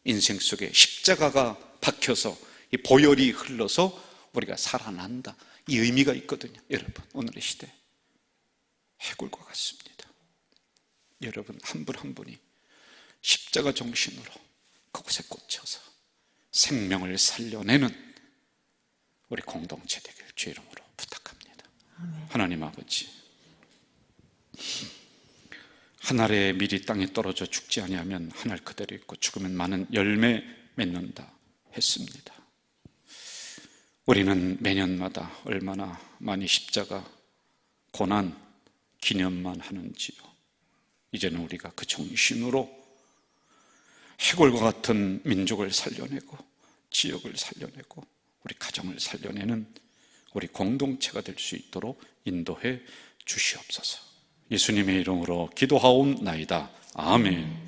인생 속에 십자가가 박혀서 이 보혈이 흘러서 우리가 살아난다. 이 의미가 있거든요. 여러분, 오늘의 시대 해골과 같습니다. 여러분 한 분 한 분이 십자가 정신으로 그곳에 꽂혀서 생명을 살려내는 우리 공동체 되길 주의 이름으로 부탁합니다. 아멘. 하나님 아버지, 한 알의 밀이 땅에 떨어져 죽지 아니하면 한 알 그대로 있고 죽으면 많은 열매 맺는다 했습니다. 우리는 매년마다 얼마나 많이 십자가 고난 기념만 하는지요. 이제는 우리가 그 정신으로 해골과 같은 민족을 살려내고 지역을 살려내고 우리 가정을 살려내는 우리 공동체가 될 수 있도록 인도해 주시옵소서. 예수님의 이름으로 기도하옵나이다. 아멘.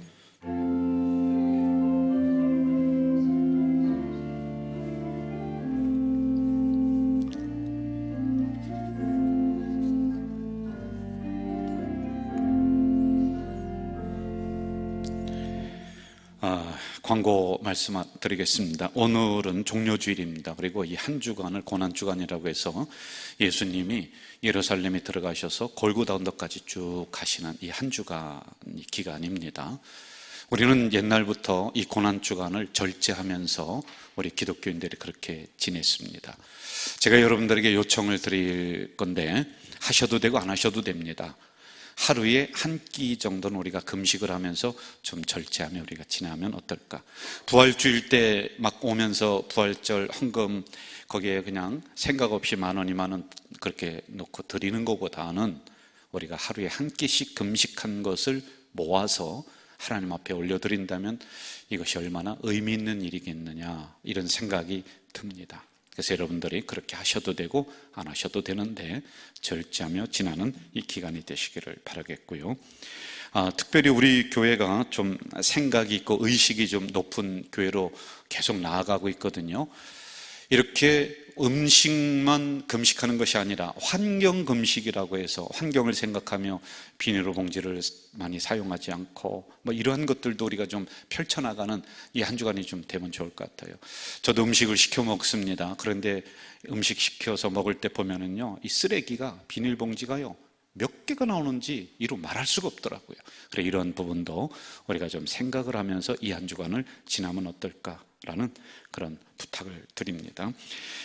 광고 말씀드리겠습니다. 오늘은 종료주일입니다. 그리고 이 한 주간을 고난주간이라고 해서 예수님이 예루살렘에 들어가셔서 골고다 언덕까지 쭉 가시는 이 한 주간 기간입니다. 우리는 옛날부터 이 고난주간을 절제하면서 우리 기독교인들이 그렇게 지냈습니다. 제가 여러분들에게 요청을 드릴 건데 하셔도 되고 안 하셔도 됩니다. 하루에 한 끼 정도는 우리가 금식을 하면서 좀 절제하며 우리가 지나면 어떨까? 부활주일 때 막 오면서 부활절 헌금 거기에 그냥 생각 없이 10,000원, 20,000원 그렇게 놓고 드리는 것보다는 우리가 하루에 한 끼씩 금식한 것을 모아서 하나님 앞에 올려드린다면 이것이 얼마나 의미 있는 일이겠느냐, 이런 생각이 듭니다. 그래서 여러분들이 그렇게 하셔도 되고 안 하셔도 되는데 절제하며 지나는 이 기간이 되시기를 바라겠고요. 특별히 우리 교회가 좀 생각이 있고 의식이 좀 높은 교회로 계속 나아가고 있거든요. 이렇게 음식만 금식하는 것이 아니라 환경 금식이라고 해서 환경을 생각하며 비닐로 봉지를 많이 사용하지 않고 뭐 이러한 것들도 우리가 좀 펼쳐나가는 이 한 주간이 좀 되면 좋을 것 같아요. 저도 음식을 시켜 먹습니다. 그런데 음식 시켜서 먹을 때 보면은요, 이 쓰레기가 비닐봉지가요 몇 개가 나오는지 이루 말할 수가 없더라고요. 그래, 이런 부분도 우리가 좀 생각을 하면서 이 한 주간을 지나면 어떨까라는 그런 부탁을 드립니다.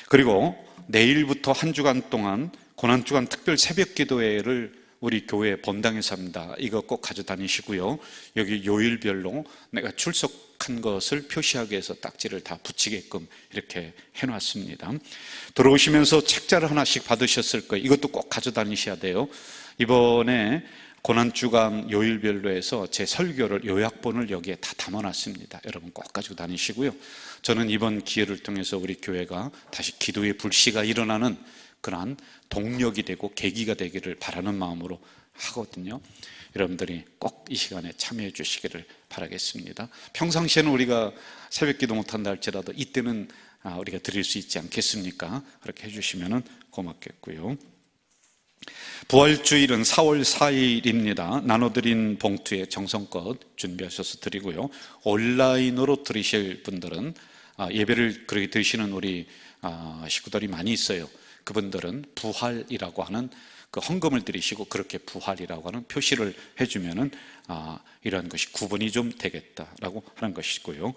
그리고 내일부터 한 주간 동안 고난주간 특별 새벽 기도회를 우리 교회 본당에서 합니다. 이거 꼭 가져다니시고요. 여기 요일별로 내가 출석한 것을 표시하기 위해서 딱지를 다 붙이게끔 이렇게 해놨습니다. 들어오시면서 책자를 하나씩 받으셨을 거예요. 이것도 꼭 가져다니셔야 돼요. 이번에 고난주간 요일별로 해서 제 설교를 요약본을 여기에 다 담아놨습니다. 여러분 꼭 가지고 다니시고요. 저는 이번 기회를 통해서 우리 교회가 다시 기도의 불씨가 일어나는 그러한 동력이 되고 계기가 되기를 바라는 마음으로 하거든요. 여러분들이 꼭 이 시간에 참여해 주시기를 바라겠습니다. 평상시에는 우리가 새벽 기도 못한다 할지라도 이때는 우리가 드릴 수 있지 않겠습니까? 그렇게 해주시면 고맙겠고요. 부활주일은 4월 4일입니다. 나눠드린 봉투에 정성껏 준비하셔서 드리고요. 온라인으로 들으실 분들은 예배를 그렇게 드시는 우리 식구들이 많이 있어요. 그분들은 부활이라고 하는 그 헌금을 드리시고 그렇게 부활이라고 하는 표시를 해주면은 이러한 것이 구분이 좀 되겠다라고 하는 것이고요.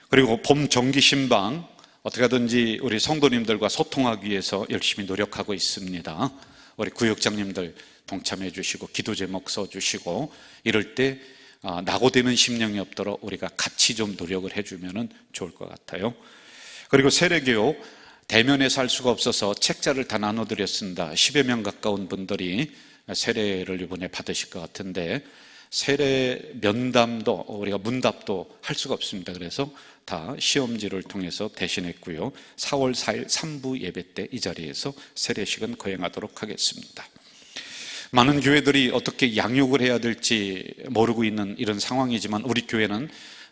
그리고 봄 정기 신방 어떻게 하든지 우리 성도님들과 소통하기 위해서 열심히 노력하고 있습니다. 우리 구역장님들 동참해 주시고 기도 제목 써 주시고 이럴 때 낙오되는 심령이 없도록 우리가 같이 좀 노력을 해주면 좋을 것 같아요. 그리고 세례교육 대면에서 할 수가 없어서 책자를 다 나눠드렸습니다. 10여 명 가까운 분들이 세례를 이번에 받으실 것 같은데 세례 면담도 우리가 문답도 할 수가 없습니다. 그래서 다 시험지를 통해서 대신했고요. 4월 4일 3부 예배 때 이 자리에서 세례식은 거행하도록 하겠습니다. 많은 교회들이 어떻게 양육을 해야 될지 모르고 있는 이런 상황이지만 우리 교회는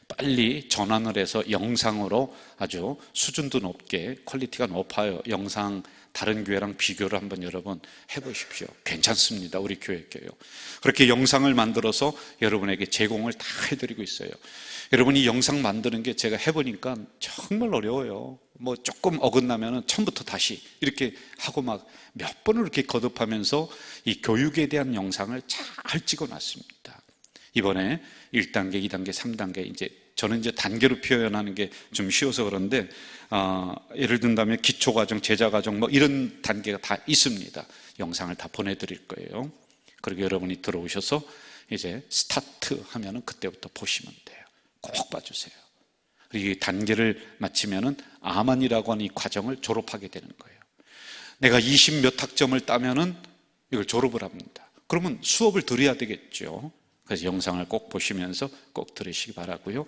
빨리 전환을 해서 영상으로 아주 수준도 높게 퀄리티가 높아요. 영상 다른 교회랑 비교를 한번 여러분 해보십시오. 괜찮습니다. 우리 교회께요. 그렇게 영상을 만들어서 여러분에게 제공을 다 해드리고 있어요. 여러분 이 영상 만드는 게 제가 해보니까 정말 어려워요. 뭐 조금 어긋나면 처음부터 다시 이렇게 하고 막 몇 번을 이렇게 거듭하면서 이 교육에 대한 영상을 잘 찍어놨습니다. 이번에 1단계, 2단계, 3단계 이제 저는 이제 단계로 표현하는 게 좀 쉬워서 그런데 예를 든다면 기초과정, 제자과정 뭐 이런 단계가 다 있습니다. 영상을 다 보내드릴 거예요. 그리고 여러분이 들어오셔서 이제 스타트 하면은 그때부터 보시면 돼요. 꼭 봐주세요. 그리고 이 단계를 마치면은 아만이라고 하는 이 과정을 졸업하게 되는 거예요. 내가 20몇 학점을 따면은 이걸 졸업을 합니다. 그러면 수업을 들어야 되겠죠. 그래서 영상을 꼭 보시면서 꼭 들으시기 바라고요.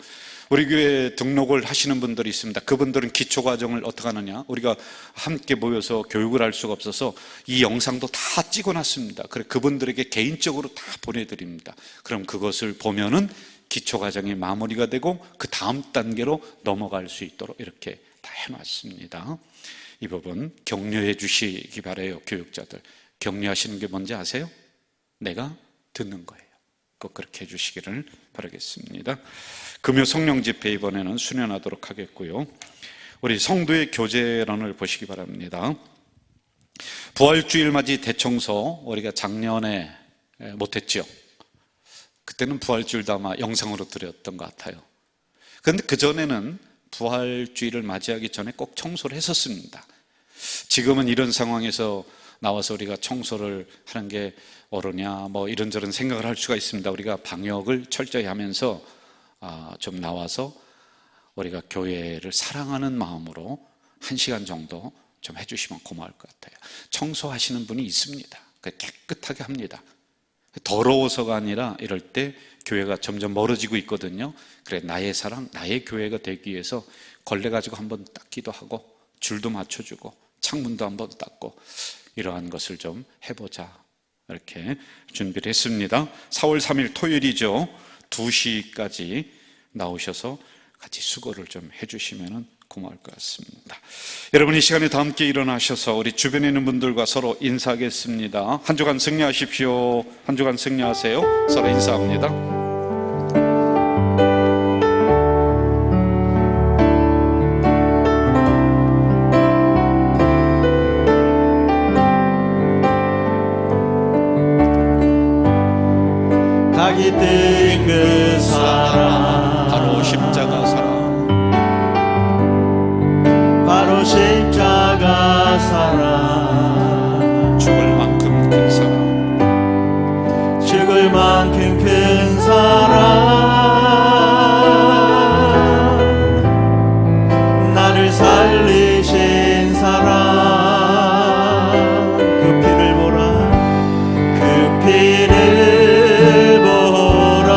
우리 교회 등록을 하시는 분들이 있습니다. 그분들은 기초과정을 어떻게 하느냐, 우리가 함께 모여서 교육을 할 수가 없어서 이 영상도 다 찍어놨습니다. 그래서 그분들에게 개인적으로 다 보내드립니다. 그럼 그것을 보면은 기초과정이 마무리가 되고 그 다음 단계로 넘어갈 수 있도록 이렇게 다 해놨습니다. 이 부분 격려해 주시기 바라요. 교육자들 격려하시는 게 뭔지 아세요? 내가 듣는 거예요. 꼭 그렇게 해주시기를 바라겠습니다. 금요 성령 집회 이번에는 수련하도록 하겠고요. 우리 성도의 교제론을 보시기 바랍니다. 부활주일 맞이 대청소 우리가 작년에 못했죠. 그때는 부활주일도 아마 영상으로 드렸던 것 같아요. 그런데 그전에는 부활주일을 맞이하기 전에 꼭 청소를 했었습니다. 지금은 이런 상황에서 나와서 우리가 청소를 하는 게 옳으냐 뭐 이런저런 생각을 할 수가 있습니다. 우리가 방역을 철저히 하면서 좀 나와서 우리가 교회를 사랑하는 마음으로 1시간 정도 좀 해주시면 고마울 것 같아요. 청소하시는 분이 있습니다. 깨끗하게 합니다. 더러워서가 아니라 이럴 때 교회가 점점 멀어지고 있거든요. 그래 나의 사랑, 나의 교회가 되기 위해서 걸레 가지고 한번 닦기도 하고 줄도 맞춰주고 창문도 한번 닦고 이러한 것을 좀 해보자 이렇게 준비를 했습니다. 4월 3일 토요일이죠. 2시까지 나오셔서 같이 수고를 좀 해주시면 고마울 것 같습니다. 여러분 이 시간에 다 함께 일어나셔서 우리 주변에 있는 분들과 서로 인사하겠습니다. 한 주간 승리하십시오. 한 주간 승리하세요. 서로 인사합니다. 각이 뜬 그 사랑 바로 십자가 사랑 바로 십자가 사랑 죽을 만큼 큰 사랑 죽을 만큼 큰 사랑 나를 살리신 사랑 그 피를 보라 그 피를 보라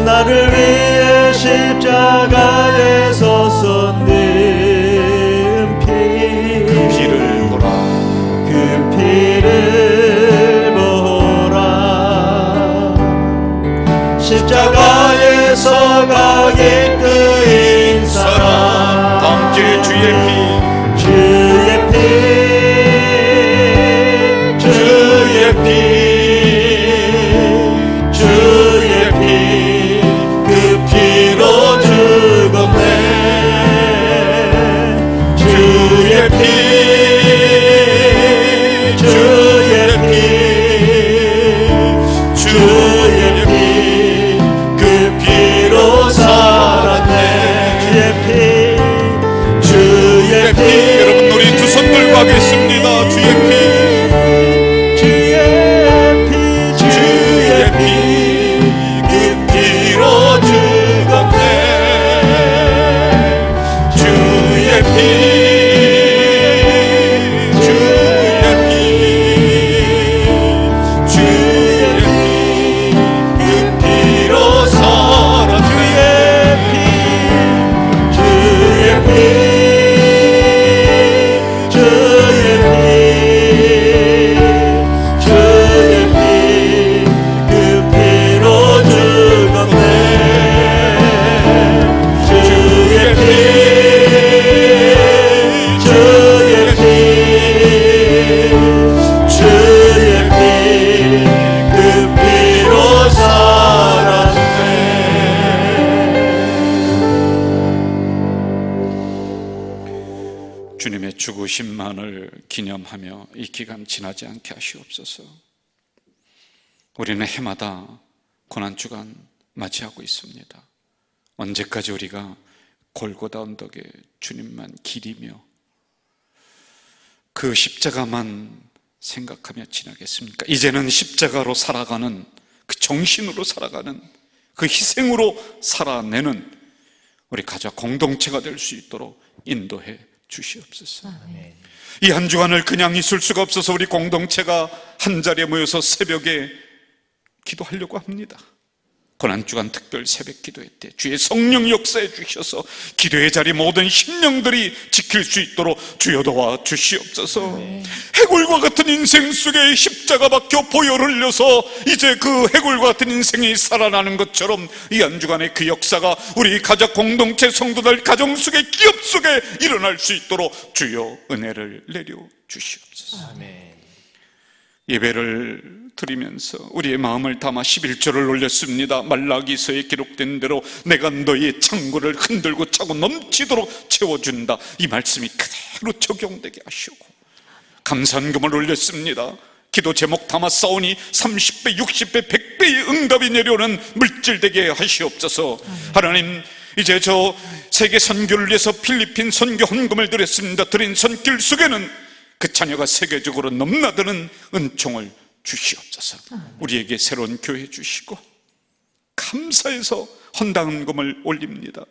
나를 위해 십자가에서 쏟는 피 피를 보라 그 피를 보라 십자가에서 각이 끄인 사랑 다음주에 주의 피 주의 피 주의 피 주의 피 그 피로 죽었네 주의 피 주의 피 여러분 우리 두 손 들고 하겠습니다. 주의 피, 주의 피 그 피로 죽었네. 주의 피, 그 피로 살았네. 주의 피 그 피로 죽었네. 주의 피 그 피로 살았네. 주님의 죽으심만을 기념하며 이 기간 지나지 않게 하시옵소서. 우리는 해마다 고난주간 맞이하고 있습니다. 언제까지 우리가 골고다 언덕에 주님만 기리며 그 십자가만 생각하며 지나겠습니까? 이제는 십자가로 살아가는, 그 정신으로 살아가는, 그 희생으로 살아내는 우리 가족 공동체가 될 수 있도록 인도해 주시옵소서. 이 한 주간을 그냥 있을 수가 없어서 우리 공동체가 한 자리에 모여서 새벽에 기도하려고 합니다. 고난주간 특별 새벽 기도회 때 주의 성령 역사해 주셔서 기도의 자리 모든 심령들이 지킬 수 있도록 주여 도와 주시옵소서. 해골과 같은 인생 속에 십자가 박혀 보혈 흘려서 이제 그 해골과 같은 인생이 살아나는 것처럼 이 한 주간의 그 역사가 우리 가족 공동체 성도들 가정 속에, 기업 속에 일어날 수 있도록 주여 은혜를 내려 주시옵소서. 예배를 드리면서 우리의 마음을 담아 11절을 올렸습니다. 말라기서에 기록된 대로 내가 너희의 창고를 흔들고 차고 넘치도록 채워준다. 이 말씀이 그대로 적용되게 하시고, 감사한금을 올렸습니다. 기도 제목 담아 싸우니 30배, 60배, 100배의 응답이 내려오는 물질되게 하시옵소서. 하나님, 이제 저 세계 선교를 위해서 필리핀 선교 헌금을 드렸습니다. 드린 손길 속에는 그 자녀가 세계적으로 넘나드는 은총을 주시옵소서. 우리에게 새로운 교회 주시고 감사해서 헌당금을 올립니다.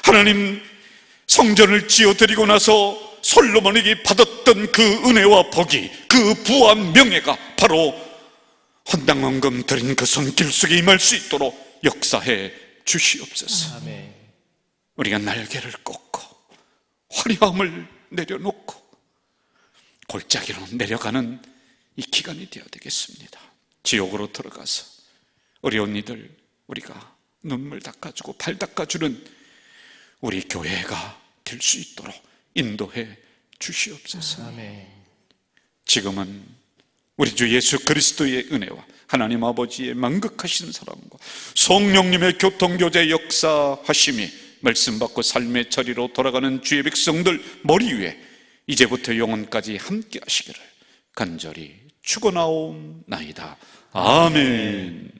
하나님, 성전을 지어드리고 나서 솔로몬에게 받았던 그 은혜와 복이, 그 부한 명예가 바로 헌당헌금 드린 그 손길 속에 임할 수 있도록 역사해 주시옵소서. 우리가 날개를 꺾고 화려함을 내려놓고 골짜기로 내려가는 이 기간이 되어야 되겠습니다. 지옥으로 들어가서 우리 언니들 우리가 눈물 닦아주고 발 닦아주는 우리 교회가 될 수 있도록 인도해 주시옵소서. 지금은 우리 주 예수 그리스도의 은혜와 하나님 아버지의 만극하신 사랑과 성령님의 교통교제 역사하심이 말씀 받고 삶의 자리로 돌아가는 주의 백성들 머리 위에 이제부터 영원까지 함께 하시기를 간절히 축원하옵나이다. 아멘.